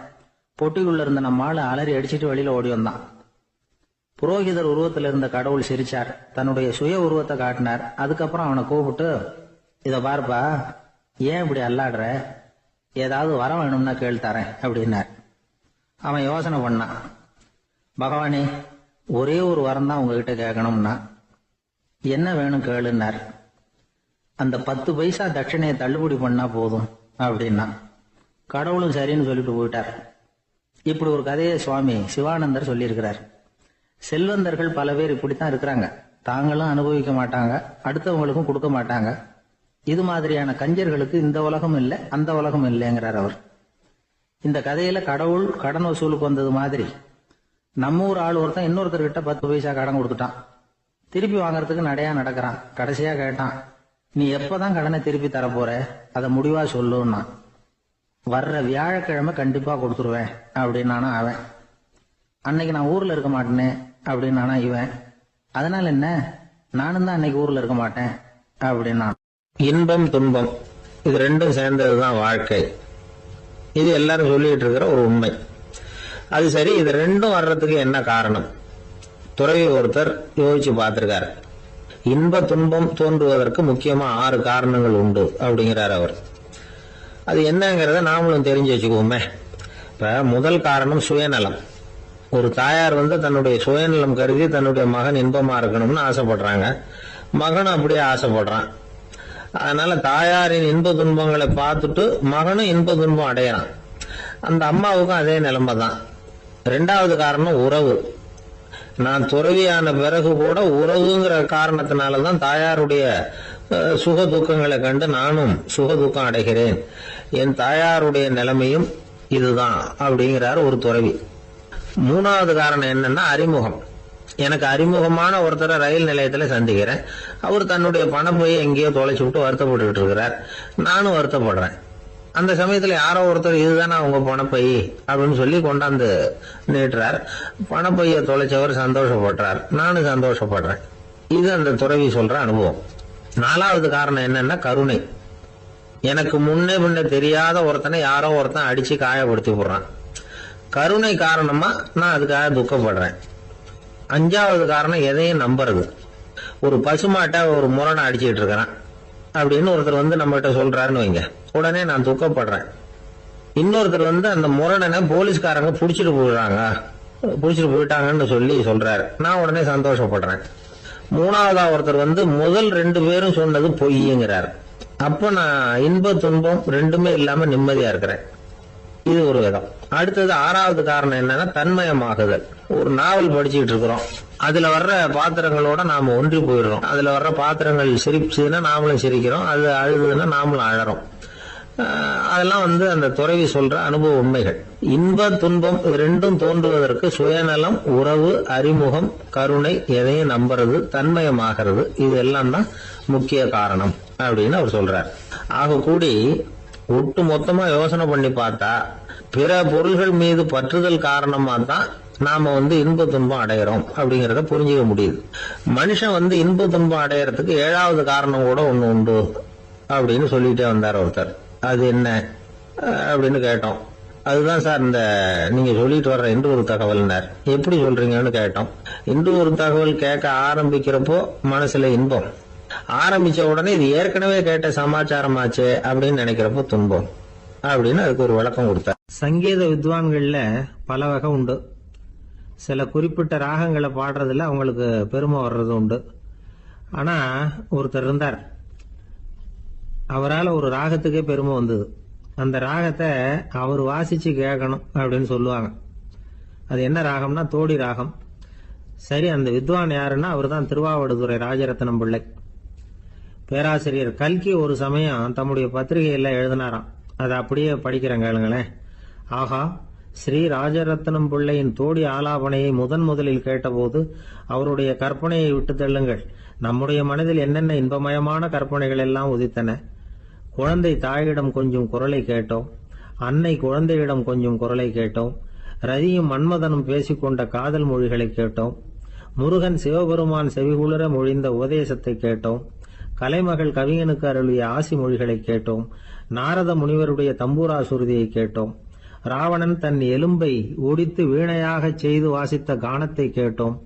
பொட்டிக்குள்ள இருந்த நம்ம ஆளு அலறி அடிச்சுட்டு வெளியில ஓடி வந்தான். புரோகிதர் உருவத்தில் இருந்த கடவுள் சிரிச்சார், தன்னுடைய சுய உருவத்தை காட்டினார். அதுக்கப்புறம் அவனை கூப்பிட்டு, இத பாருப்பா, ஏன் இப்படி அல்லாடுற, ஏதாவது வர வேணும்னா கேள் தரேன் அப்படின்னார். அவன் யோசனை பண்ணான், பகவானே, ஒரே ஒரு வரம் தான் உங்ககிட்ட கேட்கணும்னா. என்ன வேணும் கேளுன்னார். அந்த 10 பைசா தட்சணையை தள்ளுபடி பண்ணா போதும் அப்படின்னா. கடவுளும் சரின்னு சொல்லிட்டு போயிட்டார். இப்படி ஒரு கதையை சுவாமி சிவானந்தர் சொல்லியிருக்கிறார். செல்வந்தர்கள் பல பேர் இப்படித்தான் இருக்கிறாங்க, தாங்களும் அனுபவிக்க மாட்டாங்க, அடுத்தவங்களுக்கும் கொடுக்க மாட்டாங்க. இது மாதிரியான கஞ்சர்களுக்கு இந்த உலகம் இல்லை அந்த உலகம் இல்லைங்கிறார் அவர். இந்த கதையில கடவுள் கடன் வசூலுக்கு வந்தது மாதிரி நம்ம ஊர் ஆள் ஒருத்தன் இன்னொருத்தர்கிட்ட 10 பைசா கடன் கொடுத்துட்டான். திருப்பி வாங்கறதுக்கு நடையா நடக்கிறான். கடைசியா கேட்டான், நீ எப்பதான் கடனை திருப்பி தரப்போற, அதை முடிவா சொல்லுன்னா. வர்ற வியாழக்கிழமை கண்டிப்பா கொடுத்துருவேன் அப்படின்னானா அவன். அன்னைக்கு நான் ஊர்ல இருக்க மாட்டேனே அப்படின்னானா இவன். அதனால என்ன, நானும் தான் அன்னைக்கு ஊர்ல இருக்க மாட்டேன் அப்படின்னா. இன்பம் துன்பம் இது ரெண்டும் சேர்ந்ததுதான் வாழ்க்கை. இது எல்லாரும் சொல்லிட்டு இருக்கிற ஒரு உண்மை. அது சரி, இது ரெண்டும் வர்றதுக்கு என்ன காரணம்? துறவி ஒருத்தர் யோசிச்சு பார்த்திருக்காரு. இன்ப துன்பம் தோன்றுவதற்கு முக்கியமா 6 காரணங்கள் உண்டு அப்படிங்கிறார் அவர். அது என்னங்கிறத நாமளும் தெரிஞ்சு வச்சுக்குவோமே. இப்ப முதல் காரணம் சுயநலம். ஒரு தாயார் தன்னுடைய சுயநலம் கருதி தன்னுடைய மகன் இன்பமா இருக்கணும்னு ஆசைப்படுறாங்க. மகனும் அப்படியே ஆசைப்படுறான். அதனால தாயாரின் இன்ப துன்பங்களை பார்த்துட்டு மகனும் இன்ப துன்பம் அடையறான். அந்த அம்மாவுக்கும் அதே நிலைமை தான். 2வது காரணம் உறவு. நான் துறவியான பிறகு கூட உறவுங்கிற காரணத்தினாலதான் தாயாருடைய சுக துக்கங்களை கண்டு நானும் சுக துக்கம் அடைகிறேன். என் தாயாருடைய நிலைமையும் இதுதான் அப்படிங்கிறார் ஒரு துறவி. 3வது காரணம் என்னன்னா அறிமுகம். எனக்கு அறிமுகமான ஒருத்தரை ரயில் நிலையத்துல சந்திக்கிறேன். அவர் தன்னுடைய பணப்பையை எங்கேயோ தொலைச்சு விட்டு வருத்தப்பட்டு இருக்கிறார். நானும் வருத்தப்படுறேன். அந்த சமயத்துல யாரோ ஒருத்தர் இதுதானே அவங்க பணப்பை அப்படின்னு சொல்லி கொண்டாந்து நீட்டுறார். பணப்பைய தொலைச்சவர் சந்தோஷப்படுறார், நானும் சந்தோஷப்படுறேன். இது அந்த துறவி சொல்ற அனுபவம். 4வது காரணம் என்னன்னா கருணை. எனக்கு முன்னே பின்ன தெரியாத ஒருத்தனை யாரோ ஒருத்தன் அடிச்சு காயப்படுத்தி போடுறான். கருணை காரணமா நான் அதுக்காக துக்கப்படுறேன். 5வது காரணம் எதையும் நம்புறது. ஒரு பசுமாட்டை ஒரு முரணை அடிச்சுட்டு இருக்கிறான் அப்படின்னு ஒருத்தர் வந்து நம்ம கிட்ட சொல்றாருன்னு வைங்க, உடனே நான் துக்கப்படுறேன். இன்னொருத்தர் வந்து அந்த முரணனை போலீஸ்காரங்க புடிச்சிட்டு போயிட்டாங்கன்னு சொல்லி சொல்றாரு, நான் உடனே சந்தோஷப்படுறேன். 3வதா ஒருத்தர் வந்து முதல் 2 பேரும் சொன்னது பொய்யுங்கிறார். அப்ப நான் இன்ப துன்பம் 2மே இல்லாம நிம்மதியா இருக்கிறேன். இது ஒரு விதம். அடுத்தது 6வது காரணம் என்னன்னா தன்மயமாகுதல். ஒரு நாவல் படிச்சுட்டு இருக்கிறோம், அதுல வர்ற பாத்திரங்களோட நாம ஒன்றி போயிடுறோம். அதுல வர்ற பாத்திரங்கள் சிரிச்சுன்னா நாமளும் சிரிக்கிறோம், அது அழுதுன்னா நாமளும் அழறோம். அதெல்லாம் வந்து அந்த துறவி சொல்ற அனுபவ உண்மைகள். இன்ப துன்பம் 2ம் தோன்றுவதற்கு சுயநலம், உறவு, அறிமுகம், கருணை, எதையும் நம்புறது, தன்மயமாகிறது, இது எல்லாம் தான் முக்கிய காரணம் அப்படின்னு அவர் சொல்றார். ஆக கூடி ஒட்டு மொத்தமா யோசனை பண்ணி பார்த்தா பிற பொருள்கள் மீது பற்றுதல் காரணமா தான் நாம வந்து இன்ப துன்பம் அடையிறோம் அப்படிங்கறத புரிஞ்சுக்க முடியுது. மனுஷன் வந்து இன்ப துன்பம் அடையறதுக்கு 7வது காரணம் கூட ஒண்ணு உண்டு அப்படின்னு சொல்லிட்டே வந்தார் ஒருத்தர். அது என்ன அப்படின்னு கேட்டோம். அதுதான் சார் இந்த நீங்க சொல்லிட்டு வர்ற இன்று ஒரு தகவல்னார். எப்படி சொல்றீங்கன்னு கேட்டோம். இன்று ஒரு தகவல் கேட்க ஆரம்பிக்கிறப்போ மனசுல இன்பம், ஆரம்பிச்ச உடனே இது ஏற்கனவே கேட்ட சமாச்சாரமாச்சே அப்படின்னு நினைக்கிறப்போ துன்பம் அப்படின்னு அதுக்கு ஒரு விளக்கம் கொடுத்தார். சங்கீத வித்வான்கள்ல பல வகை உண்டு. சில குறிப்பிட்ட ராகங்களை பாடுறதுல அவங்களுக்கு பெருமை வர்றது உண்டு. ஆனா ஒருத்தர் இருந்தார், அவரால் ஒரு ராகத்துக்கே பெருமை வந்தது. அந்த ராகத்தை அவர் வாசிச்சு கேட்கணும் அப்படின்னு சொல்லுவாங்க. அது என்ன ராகம்னா தோடி ராகம். சரி, அந்த வித்வான் யாருன்னா அவர் தான் திருவாவடுதுறை ராஜரத்னம் பிள்ளை. பேராசிரியர் கல்கி ஒரு சமயம் தம்முடைய பத்திரிகையில எழுதினாராம். அதை அப்படியே படிக்கிறேன் கேளுங்களேன். ஆகா, ஸ்ரீ ராஜரத்னம் பிள்ளையின் தோடி ஆலாபனையை முதலில் கேட்டபோது அவருடைய கற்பனையை விட்டு தள்ளுங்கள். நம்முடைய மனதில் என்னென்ன இன்பமயமான கற்பனைகள் எல்லாம் உதித்தன. குழந்தை தாயிடம் கொஞ்சம் குரலை கேட்டோம், அன்னை குழந்தையிடம் கொஞ்சம் குரலை கேட்டோம், ரதியும் மன்மதனும் பேசிக்கொண்ட காதல் மொழிகளை கேட்டோம், முருகன் சிவபெருமான் செவிகுளிர மொழிந்த உபதேசத்தை கேட்டோம், கலைமகள் கவிஞனுக்கு அருளிய ஆசி மொழிகளை கேட்டோம், நாரத முனிவருடைய தம்பூரா சுருதியை கேட்டோம், ராவணன் தன் எலும்பை ஒடித்து வீணையாக செய்து வாசித்த கானத்தை கேட்டோம்,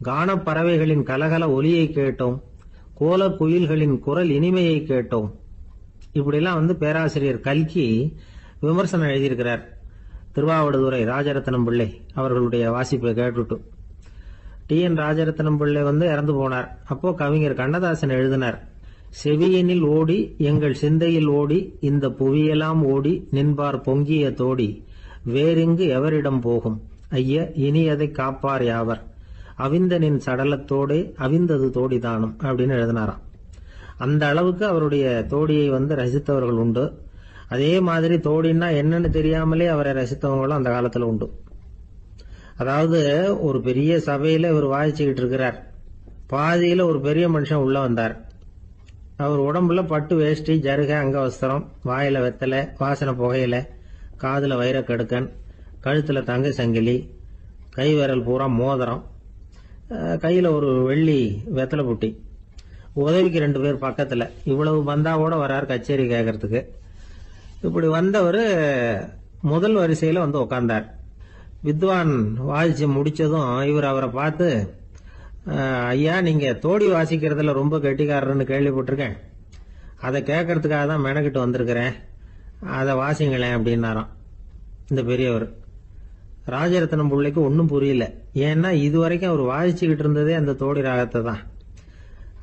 கானப் பறவைகளின் கலகல ஒலியை கேட்டோம், கோல குயில்களின் குரல் இனிமையை கேட்டோம். இப்படிலாம் வந்து பேராசிரியர் கல்கி விமர்சனம் எழுதியிருக்கிறார் திருவாவடுதுறை ராஜரத்னம் பிள்ளை அவர்களுடைய வாசிப்பை கேட்டுட்டு. TN ராஜரத்னம் பிள்ளை வந்து இறந்து போனார். அப்போ கவிஞர் கண்ணதாசன் எழுதினார், செவியனில் ஓடி எங்கள் சிந்தையில் ஓடி இந்த புவியெல்லாம் ஓடி நின்பார் பொங்கிய தோடி வேறிங்கு எவரிடம் போகும் ஐய இனி அதை காப்பார் யாவர் அவிந்தனின் சடலத்தோடே அவிந்தது தோடிதானும் அப்படின்னு எழுதினாராம். அந்த அளவுக்கு அவருடைய தோடியை வந்து ரசித்தவர்கள் உண்டு. அதே மாதிரி தோடின்னா என்னன்னு தெரியாமலே அவரை ரசித்தவங்களும் அந்த காலத்துல உண்டு. அதாவது ஒரு பெரிய சபையில இவர் வாதிச்சுக்கிட்டு இருக்கிறார். பாதியில ஒரு பெரிய மனுஷன் உள்ள வந்தார். அவர் உடம்புல பட்டு வேஷ்டி, ஜருகை, அங்கவஸ்திரம், வாயில வெத்தலை, வாசனை புகையில, காதுல வைரக்கடுக்கன், கழுத்துல தங்க சங்கிலி, கை விரல் பூரா மோதிரம், கையில ஒரு வெள்ளி வெத்தலை புட்டி, உதவிக்கு 2 பேர் பக்கத்துல. இவ்வளவு பந்தாவோட வரார் கச்சேரி கேட்கறதுக்கு. இப்படி வந்தவர் முதல் வரிசையில வந்து உக்காந்தார். வித்வான் வாசிச்சு முடிச்சதும் இவர் அவரை பார்த்து, ஐயா, நீங்க தோடி வாசிக்கிறதுல ரொம்ப கெட்டிக்காரர்னு கேள்விப்பட்டிருக்கேன், அதை கேட்கறதுக்காக தான் மெனக்கிட்டு வந்திருக்கிறேன், அதை வாசிங்களேன் அப்படின்னாராம் இந்த பெரியவர். ராஜரத்னம் பிள்ளைக்கு ஒன்றும் புரியல. ஏன்னா இதுவரைக்கும் அவர் வாசிச்சுக்கிட்டு இருந்ததே அந்த தோடி ராகத்தை தான்.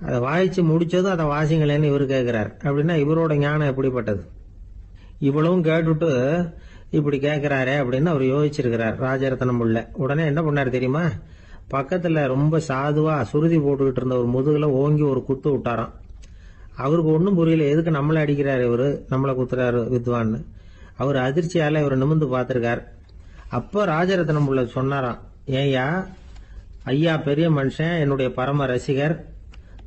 அதை வாசிச்சு முடிச்சதும் அதை வாசிங்களேன்னு இவர் கேட்கிறார். அப்படின்னா இவரோட ஞானம் எப்படிப்பட்டது? இவ்வளவும் கேட்டுட்டு இப்படி கேட்கிறாரே அப்படின்னு அவர் யோசிச்சிருக்கிறார் ராஜரத்னம் பிள்ளை. உடனே என்ன பண்ணாரு தெரியுமா? பக்கத்துல ரொம்ப சாதுவா சுருதி போட்டுக்கிட்டு இருந்த ஒரு முதுகுல ஓங்கி ஒரு குத்து விட்டாராம். அவருக்கு ஒன்றும் புரியல, எதுக்கு நம்மளை அடிக்கிறாரு இவரு, நம்மளை குத்துறாரு வித்வான்னு. அவர் அதிர்ச்சியால இவர் நிமிர்ந்து பார்த்திருக்கார். அப்ப ராஜரத்னம் பிள்ளை சொன்னாராம், ஏய்யா ஐயா பெரிய மனுஷன், என்னுடைய பரம ரசிகர்,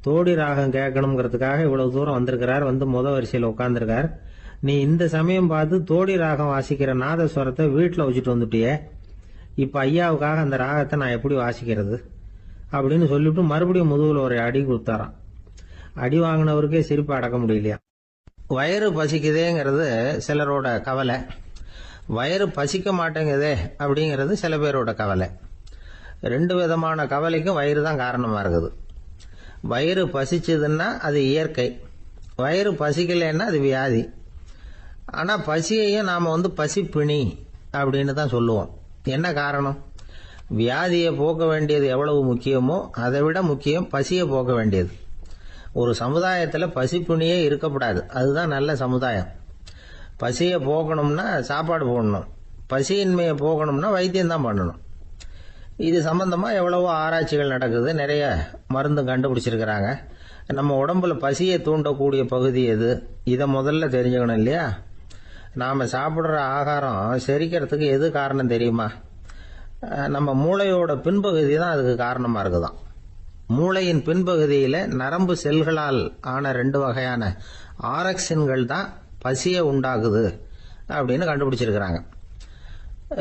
தோடி ராகம் கேட்கணுங்கிறதுக்காக இவ்வளவு தூரம் வந்திருக்கிறார், வந்து வரிசையில் உட்கார்ந்துருக்கார். நீ இந்த சமயம் பார்த்து தோடி ராகம் வாசிக்கிற நாதஸ்வரத்தை வீட்டில் வச்சுட்டு வந்துட்டியே, இப்ப ஐயாவுக்காக அந்த ராகத்தை நான் எப்படி வாசிக்கிறது அப்படின்னு சொல்லிட்டு மறுபடியும் முதுகுல ஒரு அடி கொடுத்தாராம். அடி வாங்கினவருக்கே சிரிப்பு அடக்க முடியலையா. வயிறு பசிக்குதேங்கிறது சிலரோட கவலை, வயிறு பசிக்க மாட்டேங்குதே அப்படிங்கிறது சில பேரோட கவலை. ரெண்டு விதமான கவலைக்கும் வயிறு தான் காரணமா இருக்குது. வயிறு பசிச்சதுன்னா அது இயற்கை, வயிறு பசிக்கலைன்னா அது வியாதி. ஆனா பசியையும் நாம பசிப்பிணி அப்படின்னு தான் சொல்லுவோம். என்ன காரணம்? வியாதியை போக்க வேண்டியது எவ்வளவு முக்கியமோ அதை விட முக்கியம் பசியை போக்க வேண்டியது. ஒரு சமுதாயத்துல பசிப்பிணியே இருக்கக்கூடாது, அதுதான் நல்ல சமுதாயம். பசியை போக்கணும்னா சாப்பாடு போடணும், பசியின்மையை போக்கணும்னா வைத்தியம் தான் பண்ணணும். இது சம்பந்தமா எவ்வளவோ ஆராய்ச்சிகள் நடக்குது, நிறைய மருந்து கண்டுபிடிச்சிருக்கிறாங்க. நம்ம உடம்புல பசியை தூண்டக்கூடிய பகுதி எது, இதை முதல்ல தெரிஞ்சுக்கணும் இல்லையா? நாம சாப்பிடுற ஆகாரம் செரிக்கிறதுக்கு எது காரணம் தெரியுமா? நம்ம மூளையோட பின்பகுதி தான் அதுக்கு காரணமா இருக்குதாம். மூளையின் பின்பகுதியில நரம்பு செல்களால் ஆன 2 வகையான ஆரக்சின்கள் தான் பசியை உண்டாகுது அப்படின்னு கண்டுபிடிச்சிருக்கிறாங்க.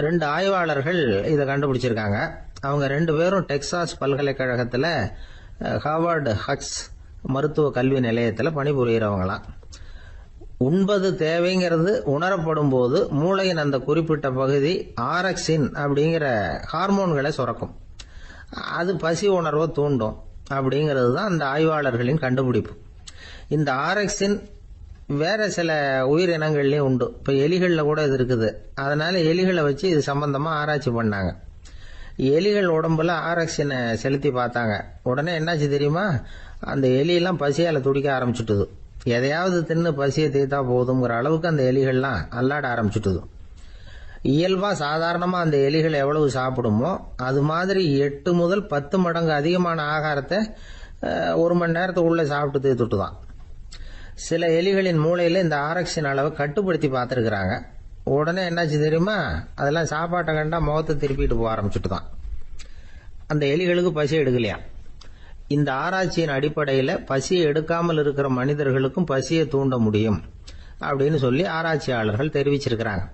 2 ஆய்வாளர்கள் இதை கண்டுபிடிச்சிருக்காங்க. அவங்க 2 பேரும் டெக்சாஸ் பல்கலைக்கழகத்துல ஹார்வர்டு ஹக்ஸ் மருத்துவ கல்வி நிலையத்தில் பணிபுரியறவங்களாம். உண்பது தேவைங்கிறது உணரப்படும் போது மூளையின் அந்த குறிப்பிட்ட பகுதி ஆரக்சின் அப்படிங்கிற ஹார்மோன்களை சுரக்கும். அது பசி உணர்வை தூண்டும் அப்படிங்கிறது தான் அந்த ஆய்வாளர்களின் கண்டுபிடிப்பு. இந்த ஆரக்சின் வேற சில உயிரினங்கள்லயும் உண்டு. இப்ப எலிகள்ல கூட இது இருக்குது. அதனால எலிகளை வச்சு இது சம்பந்தமா ஆராய்ச்சி பண்ணாங்க. எலிகள் உடம்புல ஆரக்சினை செலுத்தி பார்த்தாங்க. உடனே என்னாச்சு தெரியுமா? அந்த எலியெல்லாம் பசியால துடிக்க ஆரம்பிச்சுட்டுது. எதையாவது தின்னு பசியை தீர்த்தா போதுங்கிற அளவுக்கு அந்த எலிகள்லாம் அல்லாட ஆரம்பிச்சுட்டுது. இயல்பா சாதாரணமா அந்த எலிகள் எவ்வளவு சாப்பிடுமோ அது மாதிரி 8 முதல் 10 மடங்கு அதிகமான ஆகாரத்தை 1 மணி நேரத்துக்குள்ள சாப்பிட்டு தீர்த்துட்டுதான். சில எலிகளின் மூளையில இந்த ஆரக்சின் அளவை கட்டுப்படுத்தி பார்த்துருக்குறாங்க. உடனே என்னாச்சு தெரியுமா? அதெல்லாம் சாப்பாட்டை கண்டா முகத்தை திருப்பிட்டு போக ஆரம்பிச்சுட்டுதான். அந்த எலிகளுக்கு பசி எடுக்கலையா. இந்த ஆராய்ச்சியின் அடிப்படையில பசியை எடுக்காமல் இருக்கிற மனிதர்களுக்கும் பசியை தூண்ட முடியும் அப்படின்னு சொல்லி ஆராய்ச்சியாளர்கள் தெரிவிச்சிருக்கிறாங்க.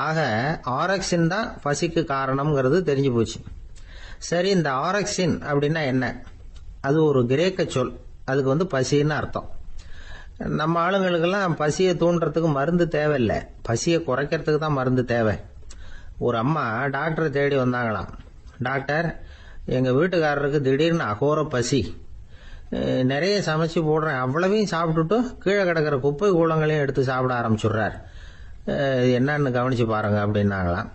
ஆக ஆரக்சின் தான் பசிக்கு காரணம்ங்கிறது தெரிஞ்சு போச்சு. சரி, இந்த ஆரக்சின் அப்படின்னா என்ன? அது ஒரு கிரேக்க சொல். அதுக்கு பசின்னு அர்த்தம். நம்ம ஆளுங்களுக்கெல்லாம் பசியை தூண்டுறதுக்கு மருந்து தேவையில்லை, பசியை குறைக்கிறதுக்கு தான் மருந்து தேவை. ஒரு அம்மா டாக்டரை தேடி வந்தாங்களாம். டாக்டர், எங்க வீட்டுக்காரருக்கு திடீர்னு அகோர பசி, நிறைய சமைச்சு போடுறேன், அவ்வளவையும் சாப்பிட்டுட்டு கீழே கிடக்கிற குப்பை கூலங்களையும் எடுத்து சாப்பிட ஆரம்பிச்சுடுறார், என்னன்னு கவனிச்சு பாருங்க அப்படின்னாங்களாம்.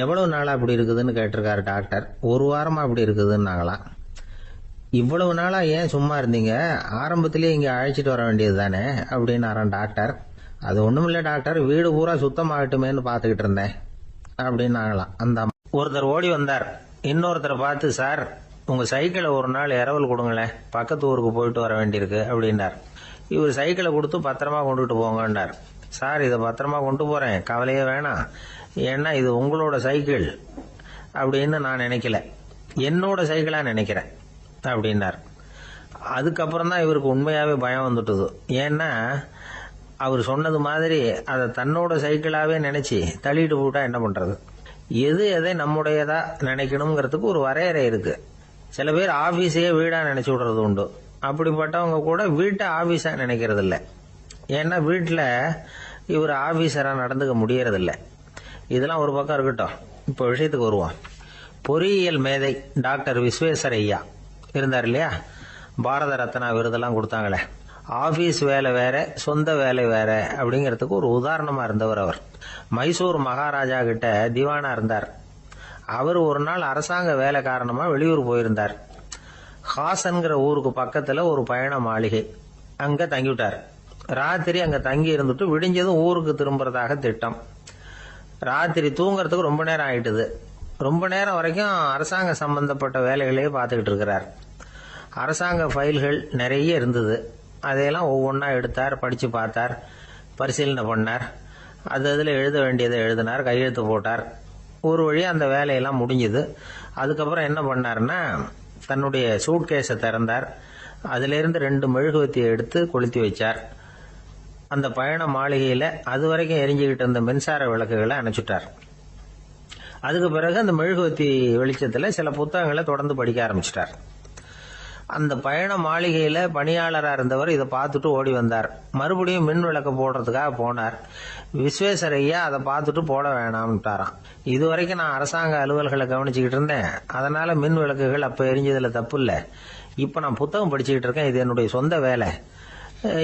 எவ்வளவு நாளா அப்படி இருக்குதுன்னு கேட்டிருக்காரு டாக்டர். 1 வாரமா அப்படி இருக்குதுன்னாங்களாம். இவ்வளவு நாளா ஏன் சும்மா இருந்தீங்க? ஆரம்பத்திலேயே இங்க அழைச்சிட்டு வர வேண்டியது தானே அப்படின்னாராம் டாக்டர். அது ஒண்ணும் இல்ல டாக்டர், வீடு பூரா சுத்தமாகட்டுமேன்னு பாத்துக்கிட்டு இருந்தேன் அப்படின்னாங்களாம். அந்த ஒருத்தர் ஓடி வந்தார். இன்னொருத்தரை பார்த்து, சார் உங்க சைக்கிளை ஒரு நாள் இரவல் கொடுங்களேன், பக்கத்து ஊருக்கு போயிட்டு வர வேண்டியிருக்கு அப்படின்னார். இவர் சைக்கிளை கொடுத்து பத்திரமா கொண்டுட்டு போங்கன்னார். சார், இதை பத்திரமா கொண்டு போறேன், கவலையே வேணாம், ஏன்னா இது உங்களோட சைக்கிள் அப்படின்னு நான் நினைக்கல, என்னோட சைக்கிளா நினைக்கிறேன் அப்படின்னார். அதுக்கப்புறம் தான் இவருக்கு உண்மையாவே பயம் வந்துட்டுது. ஏன்னா அவர் சொன்னது மாதிரி அதை தன்னோட சைக்கிளாவே நினைச்சு தள்ளிட்டு போட்டா என்ன பண்றது? எது எதை நம்முடையதா நினைக்கணுங்கிறதுக்கு ஒரு வரையறை இருக்கு. சில பேர் ஆபீஸையே வீடா நினைச்சு விடுறது உண்டு. அப்படிப்பட்டவங்க கூட வீட்டை ஆபீஸா நினைக்கிறது இல்லை. ஏன்னா வீட்டுல இவர் ஆபீசரா நடந்துக்க முடியறதில்ல. இதெல்லாம் ஒரு பக்கம் இருக்கட்டும், இப்ப விஷயத்துக்கு வருவோம். பொறியியல் மேதை டாக்டர் விஸ்வேஸ்வரய்யா இருந்தார் இல்லையா, பாரத ரத்னா விருதெல்லாம் கொடுத்தாங்களே. ஆபீஸ் வேலை வேற, சொந்த வேலை வேற அப்படிங்கறதுக்கு ஒரு உதாரணமா இருந்தவர் அவர். மைசூர் மகாராஜா கிட்ட திவானா இருந்தார். அவர் ஒரு நாள் அரசாங்க வேலை காரணமா வெளியூர் போயிருந்தார். ஹாசன்கிற ஊருக்கு பக்கத்துல ஒரு பயண மாளிகை, அங்க தங்கிவிட்டார். ராத்திரி அங்க தங்கி இருந்துட்டு விடிஞ்சதும் ஊருக்கு திரும்புறதாக திட்டம். ராத்திரி தூங்கறதுக்கு ரொம்ப நேரம் ஆயிட்டுது. ரொம்ப நேரம் வரைக்கும் அரசாங்க சம்பந்தப்பட்ட வேலைகளையே பார்த்துக்கிட்டு இருக்கிறார். அரசாங்க ஃபைல்கள் நிறைய இருந்தது. அதையெல்லாம் ஒவ்வொன்றா எடுத்தார், படிச்சு பார்த்தார், பரிசீலனை பண்ணார். அதில் எழுத வேண்டியதை எழுதினார், கையெழுத்து போட்டார். ஒரு வழியா அந்த வேலையெல்லாம் முடிஞ்சுது. அதுக்கப்புறம் என்ன பண்ணார்னா, தன்னுடைய சூட்கேஸை திறந்தார். அதிலிருந்து 2 மெழுகுவத்தியை எடுத்து கொளுத்தி வச்சார். அந்த பயண மாளிகையில அது வரைக்கும் எரிஞ்சுக்கிட்டு இருந்த மின்சார விளக்குகளை அணைச்சுட்டார். அதுக்கு பிறகு அந்த மெழுகுவத்தி வெளிச்சத்துல சில புத்தகங்களை தொடர்ந்து படிக்க ஆரம்பிச்சிட்டார். அந்த பயண மாளிகையில பணியாளரா இருந்தவர் இதை பார்த்துட்டு ஓடி வந்தார். மறுபடியும் மின் விளக்க போடுறதுக்காக போனார். விஸ்வேஸ்வரையா அதை பார்த்துட்டு போட வேணாம்ட்டாராம். இதுவரைக்கும் நான் அரசாங்க அலுவல்களை கவனிச்சுக்கிட்டு இருந்தேன், அதனால மின் விளக்குகள் அப்ப எரிஞ்சதுல தப்பு இல்ல. இப்ப நான் புத்தகம் படிச்சுக்கிட்டு இருக்கேன், இது என்னுடைய சொந்த வேலை.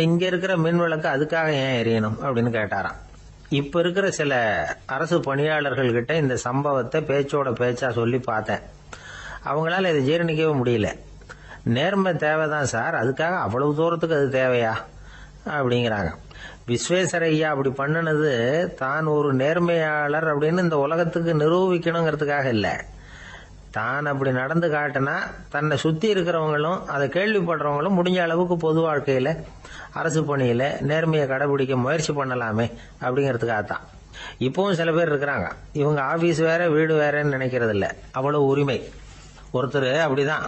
இங்க இருக்கிற மின் விளக்கு அதுக்காக ஏன் எரியணும் அப்படின்னு கேட்டாராம். இப்ப இருக்கிற சில அரசு பணியாளர்கள் கிட்ட இந்த சம்பவத்தை பேச்சோட பேச்சா சொல்லி பார்த்தேன். அவங்களால இதை ஜீரணிக்கவே முடியல. நேர்மை தேவைதான் சார், அதுக்காக அவ்வளவு தூரத்துக்கு அது தேவையா அப்படிங்கிறாங்க. விஸ்வேஸ்வரையா அப்படி பண்ணினது தான் ஒரு நேர்மையாளர் அப்படின்னு இந்த உலகத்துக்கு நிரூபிக்கணுங்கிறதுக்காக இல்லை. தான் அப்படி நடந்து காட்டினா தன்னை சுத்தி இருக்கிறவங்களும் அதை கேள்விப்படுறவங்களும் முடிஞ்ச அளவுக்கு பொது வாழ்க்கையில அரசு பணியில நேர்மையை கடைபிடிக்க முயற்சி பண்ணலாமே அப்படிங்கிறதுக்காகத்தான். இப்பவும் சில பேர் இருக்கிறாங்க, இவங்க ஆபீஸ் வேற வீடு வேறன்னு நினைக்கிறது இல்ல, அவ்வளவு உரிமை. ஒருத்தர் அப்படிதான்,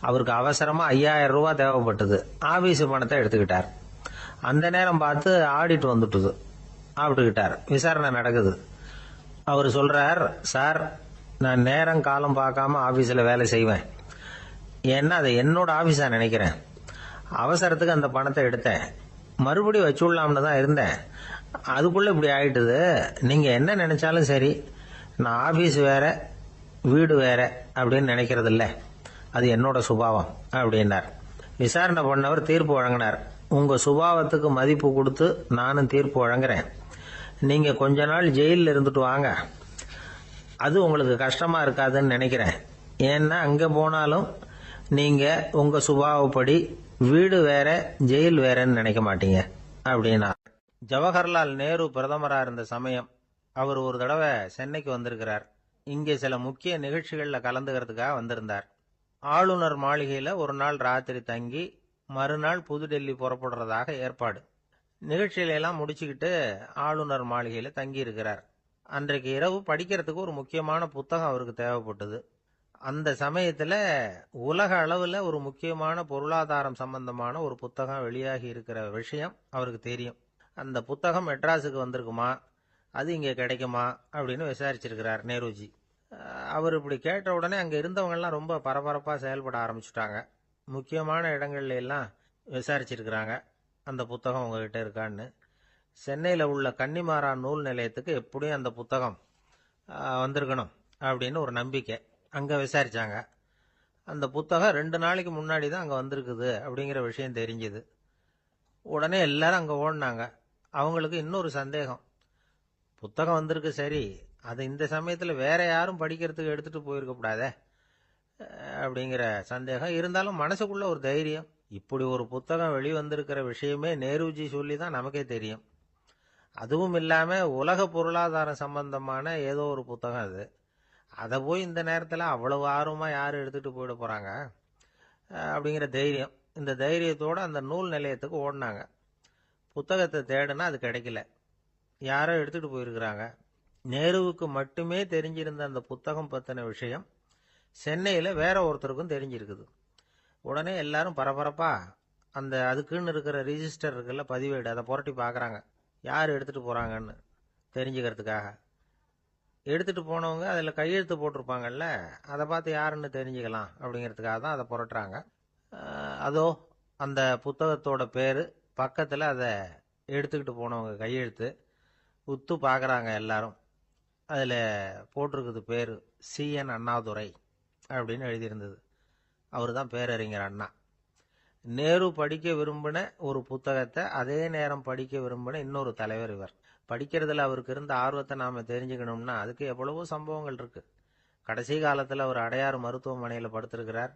அவருக்கு அவசரமா 5000 ரூபாய் தேவைப்பட்டது. ஆபீஸ் பணத்தை எடுத்துக்கிட்டார். அந்த நேரம் பார்த்து ஆடிட் வந்துட்டுது. ஆப்பிட்டுக்கிட்டார். விசாரணை நடக்குது. அவர் சொல்றார், சார் நான் நேரம் காலம் பார்க்காம ஆபீஸ்ல வேலை செய்வேன், ஏன்னா அதை என்னோட ஆபீஸா நினைக்கிறேன். அவசரத்துக்கு அந்த பணத்தை எடுத்தேன், மறுபடியும் வச்சுடலாம்னு தான் இருந்தேன், அதுக்குள்ள இப்படி ஆயிட்டுது. நீங்க என்ன நினைச்சாலும் சரி, நான் ஆபீஸ் வேற வீடு வேற அப்படின்னு நினைக்கிறது இல்ல, அது என்னோட சுபாவம் அப்படின்னார். விசாரணை பண்ணவர் தீர்ப்பு வழங்கினார். உங்க சுபாவத்துக்கு மதிப்பு கொடுத்து நானும் தீர்ப்பு வழங்குறேன். நீங்க கொஞ்ச நாள் ஜெயிலில் இருந்துட்டு வாங்க, அது உங்களுக்கு கஷ்டமா இருக்காதுன்னு நினைக்கிறேன். ஏன்னா அங்க போனாலும் நீங்க உங்க சுபாவப்படி வீடு வேற ஜெயில் வேறன்னு நினைக்க மாட்டீங்க அப்படின்னா. ஜவஹர்லால் நேரு பிரதமரா இருந்த சமயம் அவர் ஒரு தடவை சென்னைக்கு வந்திருக்கிறார். இங்கே சில முக்கிய நிகழ்ச்சிகள்ல கலந்துக்கிறதுக்காக வந்திருந்தார். ஆளுநர் மாளிகையில ஒரு நாள் ராத்திரி தங்கி மறுநாள் புதுடெல்லி புறப்படுறதாக ஏற்பாடு. நிகழ்ச்சியில எல்லாம் முடிச்சுக்கிட்டு ஆளுநர் மாளிகையில தங்கி இருக்கிறார். அன்றைக்கு இரவு படிக்கிறதுக்கு ஒரு முக்கியமான புத்தகம் அவருக்கு தேவைப்பட்டது. அந்த சமயத்துல உலக அளவுல ஒரு முக்கியமான பொருளாதாரம் சம்பந்தமான ஒரு புத்தகம் வெளியாகி இருக்கிற விஷயம் அவருக்கு தெரியும். அந்த புத்தகம் மெட்ராஸுக்கு வந்திருக்குமா, அது இங்க கிடைக்குமா அப்படின்னு விசாரிச்சிருக்கிறார் நேருஜி. அவர் இப்படி கேட்ட உடனே அங்க இருந்தவங்க எல்லாம் ரொம்ப பரபரப்பா செயல்பட ஆரம்பிச்சுட்டாங்க. முக்கியமான இடங்கள்ல எல்லாம் விசாரிச்சிருக்கிறாங்க, அந்த புத்தகம் உங்ககிட்ட இருக்கான்னு. சென்னையில உள்ள கன்னிமாரா நூல் நிலையத்துக்கு எப்படியும் அந்த புத்தகம் வந்திருக்கணும் அப்படின்னு ஒரு நம்பிக்கை. அங்க விசாரிச்சாங்க. அந்த புத்தகம் 2 நாளைக்கு முன்னாடி தான் அங்க வந்திருக்குது அப்படிங்கிற விஷயம் தெரிஞ்சது. உடனே எல்லாரும் அங்க ஓடினாங்க. அவங்களுக்கு இன்னொரு சந்தேகம், புத்தகம் வந்திருக்கு சரி, அது இந்த சமயத்துல வேற யாரும் படிக்கிறதுக்கு எடுத்துட்டு போயிருக்க கூடாதே அப்படிங்கிற சந்தேகம் இருந்தாலும் மனசுக்குள்ள ஒரு தைரியம். இப்படி ஒரு புத்தகம் வெளிவந்திருக்கிற விஷயமே நேருஜி சொல்லி தான் நமக்கே தெரியும். அதுவும் இல்லாம உலக பொருளாதாரம் சம்பந்தமான ஏதோ ஒரு புத்தகம் அது. அதை போய் இந்த நேரத்துல அவ்வளவு ஆர்வமா யாரு எடுத்துட்டு போயிட போறாங்க அப்படிங்கிற தைரியம். இந்த தைரியத்தோட அந்த நூல் நிலையத்துக்கு ஓடினாங்க. புத்தகத்தை தேடுனா அது கிடைக்கல, யாரோ எடுத்துட்டு போயிருக்கிறாங்க. நேருவுக்கு மட்டுமே தெரிஞ்சிருந்த அந்த புத்தகம் பத்தின விஷயம் சென்னையில வேற ஒருத்தருக்கும் தெரிஞ்சிருக்குது. உடனே எல்லாரும் பரபரப்பா அந்த அதுக்குன்னு இருக்கிற ரிஜிஸ்டர் இருக்குல்ல, பதிவேடு, அதை புரட்டி பாக்குறாங்க யார் எடுத்துட்டு போறாங்கன்னு தெரிஞ்சுக்கிறதுக்காக. எடுத்துட்டு போனவங்க அதுல கையெழுத்து போட்டிருப்பாங்கல்ல, அதை பார்த்து யாருன்னு தெரிஞ்சுக்கலாம் அப்படிங்கிறதுக்காக தான் அதை புரட்டுறாங்க. அதோ அந்த புத்தகத்தோட பேரு பக்கத்துல அதை எடுத்துக்கிட்டு போனவங்க கையெழுத்து. உத்து பாக்குறாங்க எல்லாரும். அதுல போட்டிருக்குது பேரு CN அண்ணாதுரை அப்படின்னு எழுதியிருந்தது. அவர் தான் பேரறிஞர் அண்ணா. நேரு படிக்க விரும்பின ஒரு புத்தகத்தை அதே நேரம் படிக்க விரும்பின இன்னொரு தலைவர் இவர். படிக்கிறதுல அவருக்கு இருந்த ஆர்வத்தை நாம தெரிஞ்சுக்கணும்னா அதுக்கு எவ்வளவோ சம்பவங்கள் இருக்கு. கடைசி காலத்துல அவர் அடையாறு மருத்துவமனையில படுத்திருக்கிறார்.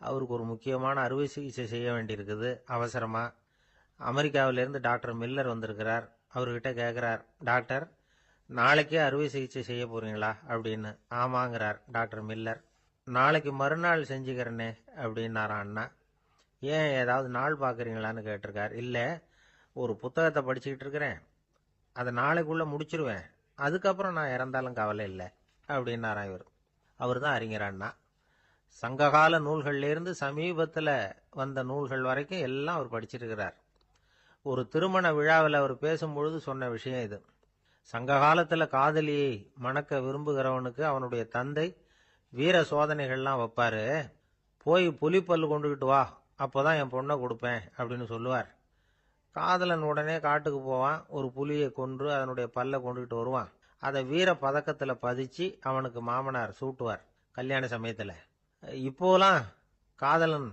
அவருக்கு ஒரு முக்கியமான அறுவை சிகிச்சை செய்ய வேண்டியிருக்குது அவசரமா. அமெரிக்காவிலிருந்து டாக்டர் மில்லர் வந்திருக்கிறார். அவர்கிட்ட கேட்கிறார், டாக்டர் நாளைக்கே அறுவை சிகிச்சை செய்ய போறீங்களா அப்படின்னு. ஆமாங்கிறார் டாக்டர் மில்லர். நாளைக்கு மறுநாள் செஞ்சுக்கிறனே அப்படின்னாராம் அண்ணா. ஏன் ஏதாவது நாள் பாக்குறீங்களான்னு கேட்டிருக்கார். இல்ல, ஒரு புத்தகத்தை படிச்சுக்கிட்டு இருக்கிறேன், அதை நாளைக்குள்ள முடிச்சிருவேன், அதுக்கப்புறம் நான் இறந்தாலும் கவலை இல்லை அப்படின்னாராம் இவர். அவர் தான் அறிஞர் அண்ணா. சங்ககால நூல்கள்ல இருந்து சமீபத்துல வந்த நூல்கள் வரைக்கும் எல்லாம் அவர் படிச்சிருக்கிறார். ஒரு திருமண விழாவில் அவர் பேசும்பொழுது சொன்ன விஷயம் இது. சங்க காலத்துல காதலியை மணக்க விரும்புகிறவனுக்கு அவனுடைய தந்தை வீர சோதனைகள்லாம் வைப்பாரு. போய் புலிப்பல்லு கொண்டுகிட்டு வா, அப்போதான் என் பொண்ணை கொடுப்பேன் அப்படின்னு சொல்லுவார். காதலன் உடனே காட்டுக்கு போவான், ஒரு புலியை கொன்று அதனுடைய பல்லை கொண்டுகிட்டு வருவான். அதை வீர பதக்கத்துல பதிச்சு அவனுக்கு மாமனார் சூட்டுவார் கல்யாண சமயத்துல. இப்போலாம் காதலன்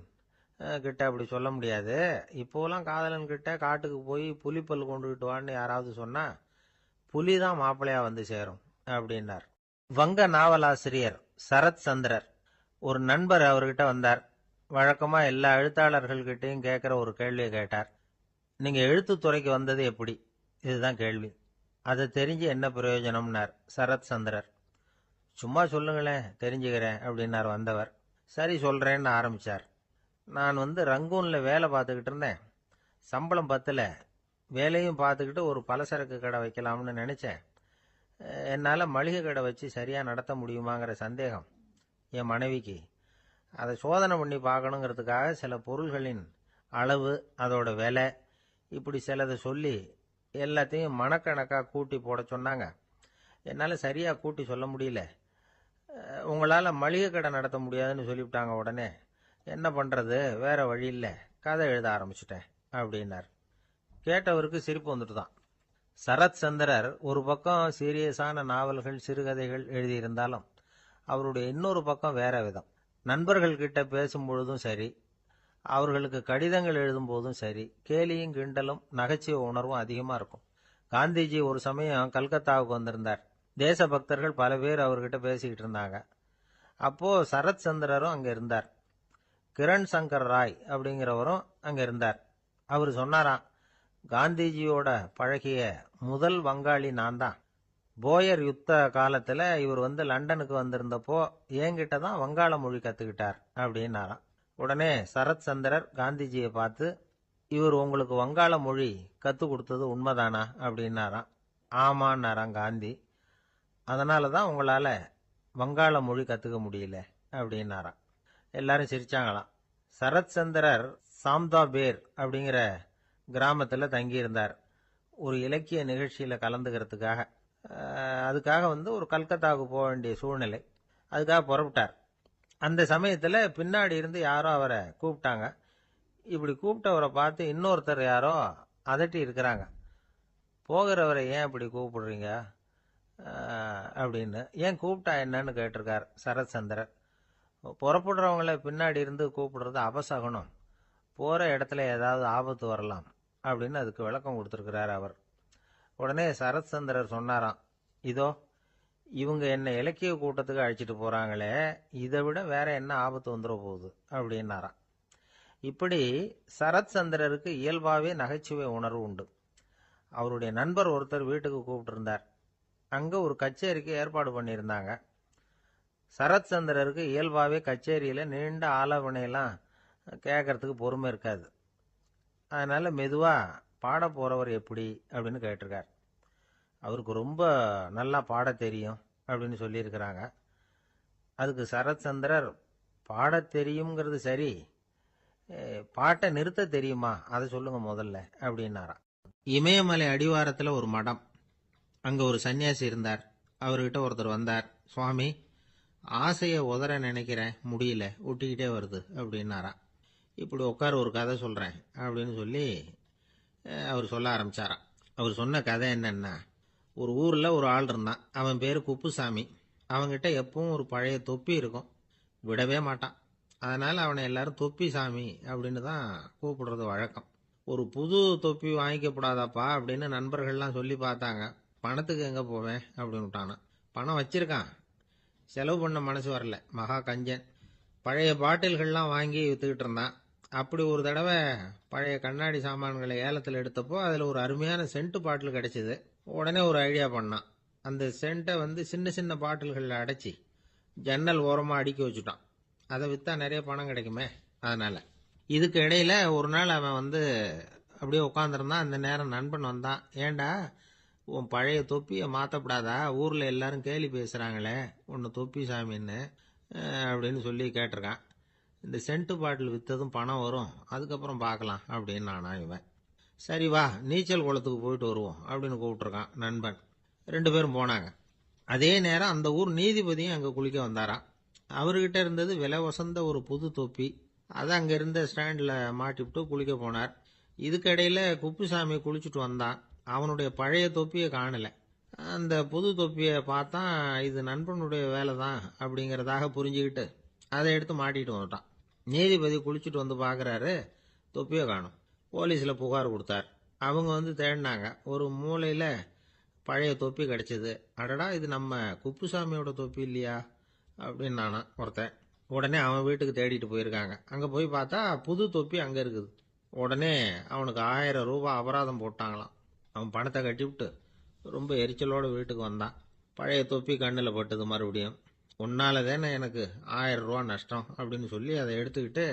கிட்ட அப்படி சொல்ல முடியாது. இப்போலாம் காதலன் கிட்ட காட்டுக்கு போய் புலிப்பல் கொண்டுகிட்டு வான்னு யாராவது சொன்னா புலி தான் மாப்பிள்ளையா வந்து சேரும் அப்படின்னார். வங்க நாவலாசிரியர் சரத் சந்திரர் ஒரு நண்பர் அவர்கிட்ட வந்தார். வழக்கமா எல்லா எழுத்தாளர்கள்கிட்டையும் கேட்கிற ஒரு கேள்வியை கேட்டார். நீங்க எழுத்துத்துறைக்கு வந்தது எப்படி? இதுதான் கேள்வி. அதை தெரிஞ்சு என்ன பிரயோஜனம்னார் சரத் சந்திரர். சும்மா சொல்லுங்களேன், தெரிஞ்சுக்கிறேன் அப்படின்னார் வந்தவர். சரி சொல்றேன்னு ஆரம்பிச்சார். நான் ரங்கூன்ல வேலை பார்த்துக்கிட்டு இருந்தேன். சம்பளம் பத்தல. வேலையும் பார்த்துக்கிட்டு ஒரு பலசரக்கு கடை வைக்கலாம்னு நினைச்சேன். என்னால் மளிகை கடை வச்சு சரியாக நடத்த முடியுமாங்கிற சந்தேகம் என் மனைவிக்கு. அதை சோதனை பண்ணி பார்க்கணுங்கிறதுக்காக சில பொருள்களின் அளவு, அதோட விலை, இப்படி சிலதை சொல்லி எல்லாத்தையும் மனக்கணக்காக கூட்டி போட சொன்னாங்க. என்னால் சரியாக கூட்டி சொல்ல முடியல. உங்களால் மளிகை கடை நடத்த முடியாதுன்னு சொல்லிவிட்டாங்க. உடனே என்ன பண்ணுறது, வேற வழி இல்லை, கதை எழுத ஆரம்பிச்சிட்டேன் அப்படின்னார். கேட்டவருக்கு சிரிப்பு வந்துட்டு தான். சரத் சந்திரர் ஒரு பக்கம் சீரியஸான நாவல்கள், சிறுகதைகள் எழுதியிருந்தாலும் அவருடைய இன்னொரு பக்கம் வேற விதம். நண்பர்கள் கிட்ட பேசும்பொழுதும் சரி, அவர்களுக்கு கடிதங்கள் எழுதும் போதும் சரி, கேலியும் கிண்டலும் நகைச்சுவை உணர்வும் அதிகமா இருக்கும். காந்திஜி ஒரு சமயம் கல்கத்தாவுக்கு வந்திருந்தார். தேசபக்தர்கள் பல பேர் அவர்கிட்ட பேசிக்கிட்டு இருந்தாங்க. அப்போ சரத் சந்திரரும் அங்க இருந்தார். கிரண் சங்கர் ராய் அப்படிங்கிறவரும் அங்க இருந்தார். அவர் சொன்னாராம், காந்திஜியோட பழகிய முதல் வங்காளி நான் தான். போயர் யுத்த காலத்துல இவர் லண்டனுக்கு வந்திருந்தப்போ என்கிட்ட தான் வங்காள மொழி கத்துக்கிட்டார் அப்படின்னாராம். உடனே சரத் சந்திரர் காந்திஜியை பார்த்து, இவர் உங்களுக்கு வங்காள மொழி கத்து கொடுத்தது உண்மைதானா அப்படின்னாராம். ஆமான்னாராம் காந்தி. அதனாலதான் உங்களால வங்காள மொழி கத்துக்க முடியல அப்படின்னாராம். எல்லாரும் சிரிச்சாங்களாம். சரத் சந்திரர் சாம்தாபேர் அப்படிங்கிற கிராமத்துல தங்கி இருந்தார். ஒரு இலக்கிய நிகழ்ச்சியில கலந்துக்கிறதுக்காக. அதுக்காக ஒரு கல்கத்தாவுக்கு போக வேண்டிய சூழ்நிலை. அதுக்காக புறப்பட்டார். அந்த சமயத்துல பின்னாடி இருந்து யாரோ அவரை கூப்பிட்டாங்க. இப்படி கூப்பிட்டவரை பார்த்து இன்னொருத்தர் யாரோ அதட்டி இருக்கிறாங்க. போகிறவரை ஏன் இப்படி கூப்பிடுறீங்க அப்படின்னு. ஏன் கூப்பிட்டா என்னன்னு கேட்டிருக்கார் சரத் சந்திரர். புறப்படுறவங்கள பின்னாடி இருந்து கூப்பிடுறது அபசகுனம், போற இடத்துல ஏதாவது ஆபத்து வரலாம் அப்படின்னு அதுக்கு விளக்கம் கொடுத்திருக்கிறார் அவர். உடனே சரத் சந்திரர் சொன்னாராம், இதோ இவங்க என்ன இலக்கிய கூட்டத்துக்கு அழைச்சிட்டு போறாங்களே, இதை விட வேற என்ன ஆபத்து வந்துட போகுது அப்படின்னாராம். இப்படி சரத் சந்திரருக்கு இயல்பாவே நகைச்சுவை உணர்வு உண்டு. அவருடைய நண்பர் ஒருத்தர் வீட்டுக்கு கூப்பிட்டு இருந்தார். அங்க ஒரு கச்சேரிக்கு ஏற்பாடு பண்ணியிருந்தாங்க. சரத் சந்திரருக்கு இயல்பாவே கச்சேரியில நீண்ட ஆலோசனையெல்லாம் கேட்கறதுக்கு பொறுமை இருக்காது. அதனால மெதுவா பாட போறவர் எப்படி அப்படின்னு கேட்டிருக்கார். அவருக்கு ரொம்ப நல்லா பாட தெரியும் அப்படின்னு சொல்லியிருக்கிறாங்க. அதுக்கு சரத் சந்திரர், பாட தெரியுங்கிறது சரி, பாட்டை நிறுத்த தெரியுமா அதை சொல்லுங்க முதல்ல அப்படின்னாராம். இமயமலை அடிவாரத்துல ஒரு மடம். அங்க ஒரு சன்னியாசி இருந்தார். அவர்கிட்ட ஒருத்தர் வந்தார். சுவாமி, ஆசையை உதற நினைக்கிறேன், முடியல, ஒட்டிக்கிட்டே வருது அப்படின்னாராம். இப்படி உட்கார, ஒரு கதை சொல்றேன் அப்படின்னு சொல்லி அவர் சொல்ல ஆரம்பிச்சாராம். அவர் சொன்ன கதை என்னன்னா, ஒரு ஊர்ல ஒரு ஆள் இருந்தான். அவன் பேரு குப்புசாமி. அவன்கிட்ட எப்பவும் ஒரு பழைய தொப்பி இருக்கும், விடவே மாட்டான். அதனால அவனை எல்லாரும் தொப்பி சாமி அப்படின்னு தான் கூப்பிடுறது வழக்கம். ஒரு புது தொப்பி வாங்கிக்கப்படாதாப்பா அப்படின்னு நண்பர்கள்லாம் சொல்லி பார்த்தாங்க. பணத்துக்கு எங்க போவேன் அப்படின்னு விட்டானா. பணம் வச்சிருக்கான், செலவு பண்ண மனசு வரல, மகா கஞ்சன். பழைய பாட்டில்கள்லாம் வாங்கி வித்துக்கிட்டு இருந்தான். அப்படி ஒரு தடவை பழைய கண்ணாடி சாமான்களை ஏலத்தில் எடுத்தப்போ அதில் ஒரு அருமையான சென்ட் பாட்டில் கிடைச்சிது. உடனே ஒரு ஐடியா பண்ணான். அந்த சென்ட்டை சின்ன சின்ன பாட்டில்களில் அடைச்சி ஜன்னல் ஓரமாக அடுக்கி வச்சுட்டான். அதை விற்றா நிறைய பணம் கிடைக்குமே, அதனால. இதுக்கு இடையில ஒரு நாள் அவன் அப்படியே உட்காந்துருந்தான். அந்த நேரம் நண்பன் வந்தான். ஏண்டா, உன் பழைய தொப்பியை மாற்றப்படாதா, ஊரில் எல்லாரும் கேலி பேசுகிறாங்களே உன்னை தொப்பி சாமின்னு அப்படின்னு சொல்லி கேட்டிருக்கான். இந்த சென்ட் பாட்டில் விற்றதும் பணம் வரும், அதுக்கப்புறம் பார்க்கலாம் அப்படின்னு நானா இவன். சரி வா, நீச்சல் குளத்துக்கு போயிட்டு வருவோம் அப்படின்னு கூப்பிட்டுருக்கான் நண்பன். 2 பேரும் போனாங்க. அதே நேரம் அந்த ஊர் நீதிபதியும் அங்க குளிக்க வந்தாராம். அவர்கிட்ட இருந்தது விலை வசந்த ஒரு புது தொப்பி. அதை அங்க இருந்த ஸ்டாண்ட்ல மாட்டிவிட்டு குளிக்க போனார். இதுக்கிடையில குப்புசாமி குளிச்சுட்டு வந்தான். அவனுடைய பழைய தொப்பியை காணல. அந்த புது தொப்பியை பார்த்தா இது நண்பனுடைய வேலை தான் அப்படிங்கறதாக புரிஞ்சுக்கிட்டு அதை எடுத்து மாட்டிட்டு வந்துட்டான். நீதிபதி குளிச்சுட்டு வந்து பாக்குறாரு, தொப்பியை காணும். போலீஸ்ல புகார் கொடுத்தார். அவங்க வந்து தேடினாங்க. ஒரு மூலையில பழைய தொப்பி கிடைச்சது. அடடா, இது நம்ம குப்புசாமியோட தொப்பி இல்லையா அப்படின்னு நானா ஒருத்தன். உடனே அவன் வீட்டுக்கு தேடிட்டு போயிருக்காங்க. அங்க போய் பார்த்தா புது தொப்பி அங்க இருக்குது. உடனே அவனுக்கு 1000 ரூபாய் அபராதம் போட்டாங்களாம். அவன் பணத்தை கட்டிவிட்டு ரொம்ப எரிச்சலோட வீட்டுக்கு வந்தான். பழைய தொப்பி கண்ணில் பட்டது. மறுபடியும் உன்னால தானே எனக்கு 1000 ரூபா நஷ்டம் அப்படின்னு சொல்லி அதை எடுத்துக்கிட்டு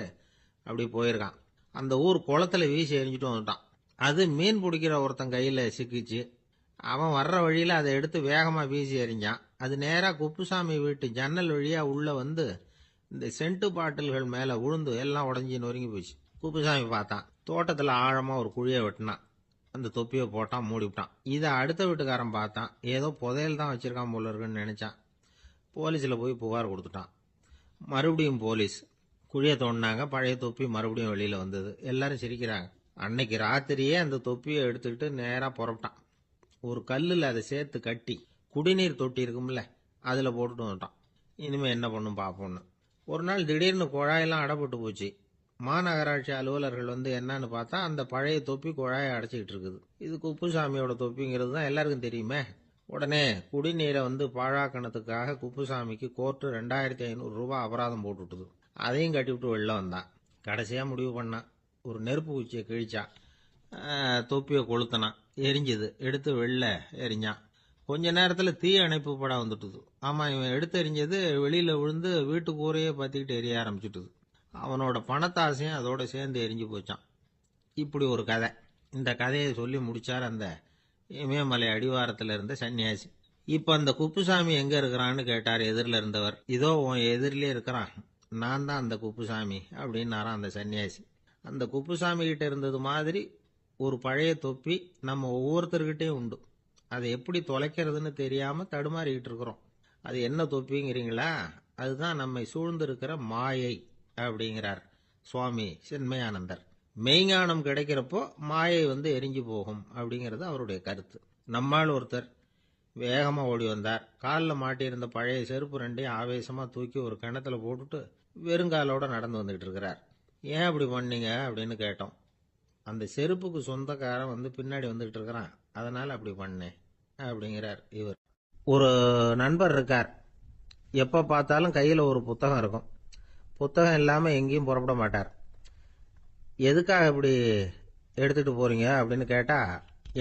அப்படி போயிருக்கான். அந்த ஊர் குளத்துல வீசி எரிஞ்சிட்டு வந்துட்டான். அது மீன் பிடிக்கிற ஒருத்தன் கையில சிக்கிச்சு. அவன் வர்ற வழியில அதை எடுத்து வேகமா வீசி எறிஞ்சான். அது நேரா குப்புசாமி வீட்டு ஜன்னல் வழியா உள்ள வந்து இந்த சென்ட்டு பாட்டில்கள் மேல உழுந்து எல்லாம் உடஞ்சி நொறுங்கி போச்சு. குப்புசாமி பார்த்தான். தோட்டத்துல ஆழமா ஒரு குழியை வெட்டினான். அந்த தொப்பியை போட்டான், மூடிவிட்டான். இதை அடுத்த வீட்டுக்காரன் பார்த்தான். ஏதோ புதையல் தான் வச்சிருக்கான் போல இருக்குன்னு நினைச்சான். போலீஸ்ல போய் புகார் கொடுத்துட்டான். மறுபடியும் போலீஸ் குழியை தோண்டினாங்க. பழைய தொப்பி மறுபடியும் வெளியில வந்தது. எல்லாரும் சிரிக்கிறாங்க. அன்னைக்கு ராத்திரியே அந்த தொப்பியை எடுத்துக்கிட்டு நேரா புறப்பட்டான். ஒரு கல்லுல அதை சேர்த்து கட்டி குடிநீர் தொட்டி இருக்கும்ல, அதுல போட்டுட்டு வந்துட்டான். இனிமே என்ன பண்ணும் பாப்போம்னு. ஒரு நாள் திடீர்னு குழாயெல்லாம் அடைப்பட்டு போச்சு. மாநகராட்சி அலுவலர்கள் வந்து என்னன்னு பார்த்தா அந்த பழைய தொப்பி குழாயை அடைச்சிக்கிட்டு இருக்குது. இது குப்புசாமியோட தொப்பிங்கிறது தான் எல்லாருக்கும் தெரியுமே. உடனே குடிநீரை வந்து பாழாக்கணத்துக்காக குப்புசாமிக்கு கோர்ட்டு 2500 ரூபாய் அபராதம் போட்டுவிட்டது. அதையும் கட்டிவிட்டு வெளில வந்தான். கடைசியா முடிவு பண்ணான். ஒரு நெருப்பு குச்சியை கிழிச்சான். தொப்பியை கொளுத்தினான். எரிஞ்சது. எடுத்து வெளில எரிஞ்சான். கொஞ்ச நேரத்துல தீ அணைப்பு படம் வந்துட்டுது. ஆமா, இவன் எடுத்து எரிஞ்சது வெளியில விழுந்து வீட்டு கூரையே பத்திக்கிட்டு எரிய ஆரம்பிச்சுட்டுது. அவனோட பணத்தாசையும் அதோட சேர்ந்து எரிஞ்சு போச்சான். இப்படி ஒரு கதை. இந்த கதையை சொல்லி முடிச்சார் அந்த இமயமலை அடிவாரத்துல இருந்த சன்னியாசி. இப்ப அந்த குப்புசாமி எங்க இருக்கிறான்னு கேட்டார் எதிரில இருந்தவர். இதோ உன் எதிரிலே இருக்கிறான், நான் தான் அந்த குப்புசாமி அப்படின்னாராம் அந்த சன்னியாசி. அந்த குப்புசாமி கிட்ட இருந்தது மாதிரி ஒரு பழைய தொப்பி நம்ம ஒவ்வொருத்தர்கிட்டையும் உண்டு. அதை எப்படி தொலைக்கிறதுன்னு தெரியாம தடுமாறிக்கிட்டு இருக்கிறோம். அது என்ன தொப்பிங்கிறீங்களா? அதுதான் நம்மை சூழ்ந்திருக்கிற மாயை அப்படிங்கிறார் சுவாமி சின்மயானந்தர். மெய்ஞானம் கிடைக்கிறப்போ மாயை வந்து எரிஞ்சு போகும் அப்படிங்கிறது அவருடைய கருத்து. நம்மால் ஒருத்தர் வேகமா ஓடி வந்தார். காலில் மாட்டியிருந்த பழைய செருப்பு 2ஐயும் ஆவேசமா தூக்கி ஒரு கிணத்துல போட்டுட்டு வெறுங்காலோட நடந்து வந்துகிட்டு இருக்கிறார். ஏன் அப்படி பண்ணீங்க அப்படின்னு கேட்டோம். அந்த செருப்புக்கு சொந்தக்காரன் வந்து பின்னாடி வந்துகிட்டு இருக்கிறான், அதனால அப்படி பண்ணேன் அப்படிங்கிறார் இவர். ஒரு நண்பர் இருக்கார். எப்ப பார்த்தாலும் கையில ஒரு புத்தகம் இருக்கும். புத்தகம் இல்லாம எங்கேயும் புறப்பட மாட்டார். எதுக்காக இப்படி எடுத்துட்டு போறீங்க அப்படின்னு கேட்டா,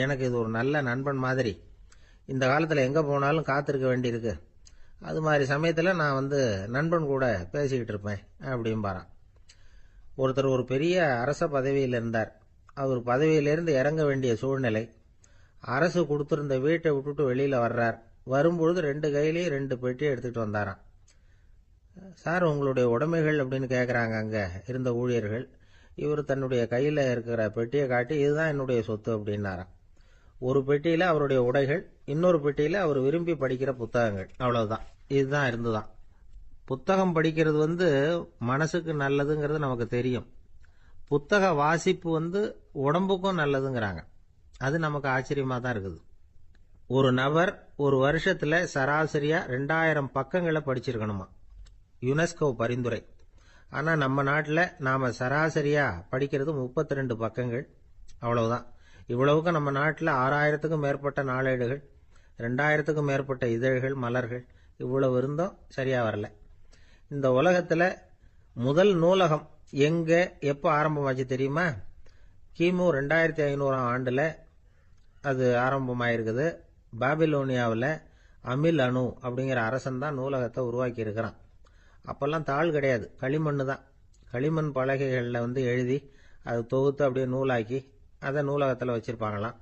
எனக்கு இது ஒரு நல்ல நண்பன் மாதிரி. இந்த காலத்துல எங்க போனாலும் காத்திருக்க வேண்டியிருக்கு. அது மாதிரி சமயத்துல நான் வந்து நண்பன் கூட பேசிக்கிட்டு இருப்பேன் அப்படிம்பாரான். ஒருத்தர் ஒரு பெரிய அரச பதவியில் இருந்தார். அவர் பதவியிலிருந்து இறங்க வேண்டிய சூழ்நிலை. அரசு கொடுத்திருந்த வீட்டை விட்டுட்டு வெளியில வர்றார். வரும்பொழுது 2 கையிலையும் 2 பெட்டியை எடுத்துட்டு வந்தாராம். சார், உங்களுடைய உடைமைகள் அப்படின்னு கேட்கறாங்க அங்க இருந்த ஊழியர்கள். இவர் தன்னுடைய கையில இருக்கிற பெட்டியை காட்டி, இதுதான் என்னுடைய சொத்து அப்படின்னாராம். ஒரு பெட்டியில அவருடைய உடைகள், இன்னொரு பெட்டியில அவர் விரும்பி படிக்கிற புத்தகங்கள். அவ்வளவுதான். இதுதான் இருந்துதான். புத்தகம் படிக்கிறது வந்து மனசுக்கு நல்லதுங்கிறது நமக்கு தெரியும். புத்தக வாசிப்பு வந்து உடம்புக்கும் நல்லதுங்கிறாங்க. அது நமக்கு ஆச்சரியமா தான் இருக்குது. ஒரு நபர் ஒரு வருஷத்துல சராசரியா 2000 பக்கங்களை படிச்சிருக்கணுமா, யுனெஸ்கோ பரிந்துரை. ஆனா நம்ம நாட்டில் நாம சராசரியா படிக்கிறது 32 பக்கங்கள். அவ்வளவுதான். இவ்வளவுக்கு நம்ம நாட்டில் 6000த்துக்கும் மேற்பட்ட நாளேடுகள், 2000த்துக்கும் மேற்பட்ட இதழ்கள், மலர்கள், இவ்வளவு இருந்தும் சரியா வரல. இந்த உலகத்துல முதல் நூலகம் எங்க எப்ப ஆரம்பமாச்சு தெரியுமா? கிமு 2500 ஆண்டுல அது ஆரம்பமாயிருக்குது. பாபிலோனியாவில் அமில் அணு அப்படிங்கிற அரசன் தான் நூலகத்தை உருவாக்கி இருக்கிறான். அப்பெல்லாம் தாள் கிடையாது, களிமண் தான். களிமண் பலகைகளில் வந்து எழுதி அதை தொகுத்து அப்படியே நூலாக்கி அதை நூலகத்தில் வச்சிருப்பாங்களாம்.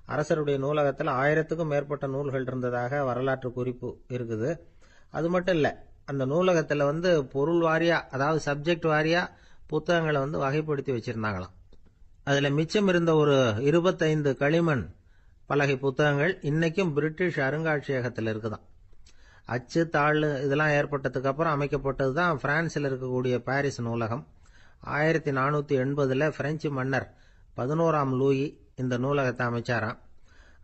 அரசருடைய நூலகத்தில் 1000த்துக்கும் மேற்பட்ட நூல்கள் இருந்ததாக வரலாற்று குறிப்பு இருக்குது. அது மட்டும் இல்லை, அந்த நூலகத்தில் வந்து பொருள் வாரியா, அதாவது சப்ஜெக்ட் வாரியா புத்தகங்களை வந்து வகைப்படுத்தி வச்சிருந்தாங்களாம். அதுல மிச்சம் இருந்த ஒரு 25 களிமண் பலகை புத்தகங்கள் இன்னைக்கும் பிரிட்டிஷ் அருங்காட்சியகத்தில் இருக்குதாம். அச்சு தாள் இதெல்லாம் ஏற்பட்டதுக்கு அப்புறம் அமைக்கப்பட்டது தான் பிரான்சில் இருக்கக்கூடிய பாரிஸ் நூலகம். 1480 பிரெஞ்சு மன்னர் 11ஆம் லூயி இந்த நூலகத்தை அமைச்சாராம்.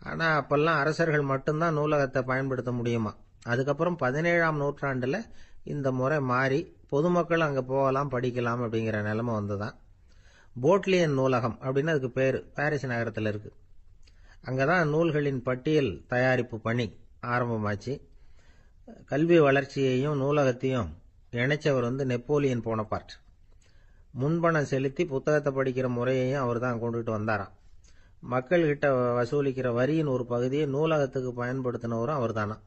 ஆனால் அப்பெல்லாம் அரசர்கள் மட்டும்தான் நூலகத்தை பயன்படுத்த முடியுமா. அதுக்கப்புறம் 17ஆம் நூற்றாண்டில் இந்த முறை மாறி பொதுமக்கள் அங்கே போகலாம், படிக்கலாம் அப்படிங்கிற நிலைமை வந்துதான். போட்லியன் நூலகம் அப்படின்னு அதுக்கு பேர் பாரிஸ் நகரத்தில் இருக்கு. அங்கே தான் நூல்களின் பட்டியல் தயாரிப்பு பணி ஆரம்பமாச்சு. கல்வி வளர்ச்சியையும் நூலகத்தையும் இணைச்சவர் நெப்போலியன் போனபார்ட். முன்பணம் செலுத்தி புத்தகத்தை படிக்கிற முறையையும் அவர் தான் கொண்டுட்டு வந்தாராம். மக்கள்கிட்ட வசூலிக்கிற வரியின் ஒரு பகுதியை நூலகத்துக்கு பயன்படுத்தினவரும் அவர் தானா.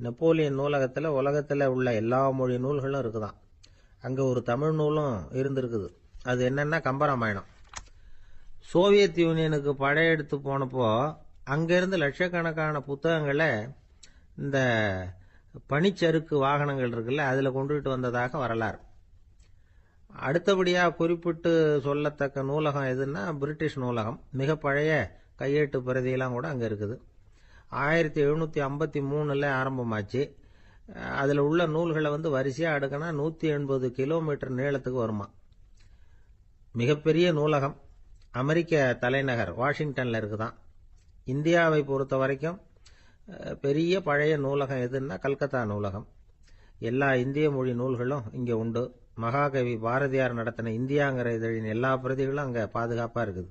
நெப்போலியன் நூலகத்தில் உலகத்தில் உள்ள எல்லா மொழி நூல்களும் இருக்குதான். அங்கே ஒரு தமிழ் நூலும் இருந்திருக்குது. அது என்னன்னா கம்பராமாயணம். சோவியத் யூனியனுக்கு படையெடுத்து போனப்போ அங்கிருந்து லட்சக்கணக்கான புத்தகங்களை இந்த பனிச்சறுக்கு வாகனங்கள் இருக்குல்ல அதில் கொண்டுகிட்டு வந்ததாக வரலாறு. அடுத்தபடியாக குறிப்பிட்டு சொல்லத்தக்க நூலகம் எதுன்னா பிரிட்டிஷ் நூலகம். மிக பழைய கையெழுத்து பிரதியெல்லாம் கூட அங்கே இருக்குது. 1753 ஆரம்பமாச்சு. அதில் உள்ள நூல்களை வரிசையாக அடுக்கினா 180 கிலோமீட்டர் நீளத்துக்கு வருமா. மிகப்பெரிய நூலகம் அமெரிக்க தலைநகர் வாஷிங்டனில் இருக்குதான். இந்தியாவை பொறுத்த வரைக்கும் பெரிய பழைய நூலகம் எதுன்னா கல்கத்தா நூலகம். எல்லா இந்திய மொழி நூல்களும் இங்கே உண்டு. மகாகவி பாரதியார் நடத்தின இந்தியாங்கிற இதழின் எல்லா பிரதிகளும் அங்கே பாதுகாப்பாக இருக்குது.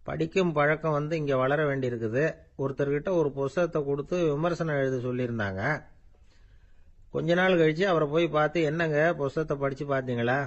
படிக்கும் பழக்கம் இங்கே வளர வேண்டியிருக்குது. ஒருத்தர்கிட்ட ஒரு புஸ்தகத்தை கொடுத்து விமர்சனம் எழுத சொல்லியிருந்தாங்க. கொஞ்ச நாள் கழிச்சு அவரை போய் பார்த்து, என்னங்க புஸ்தகத்தை படித்து பார்த்தீங்களா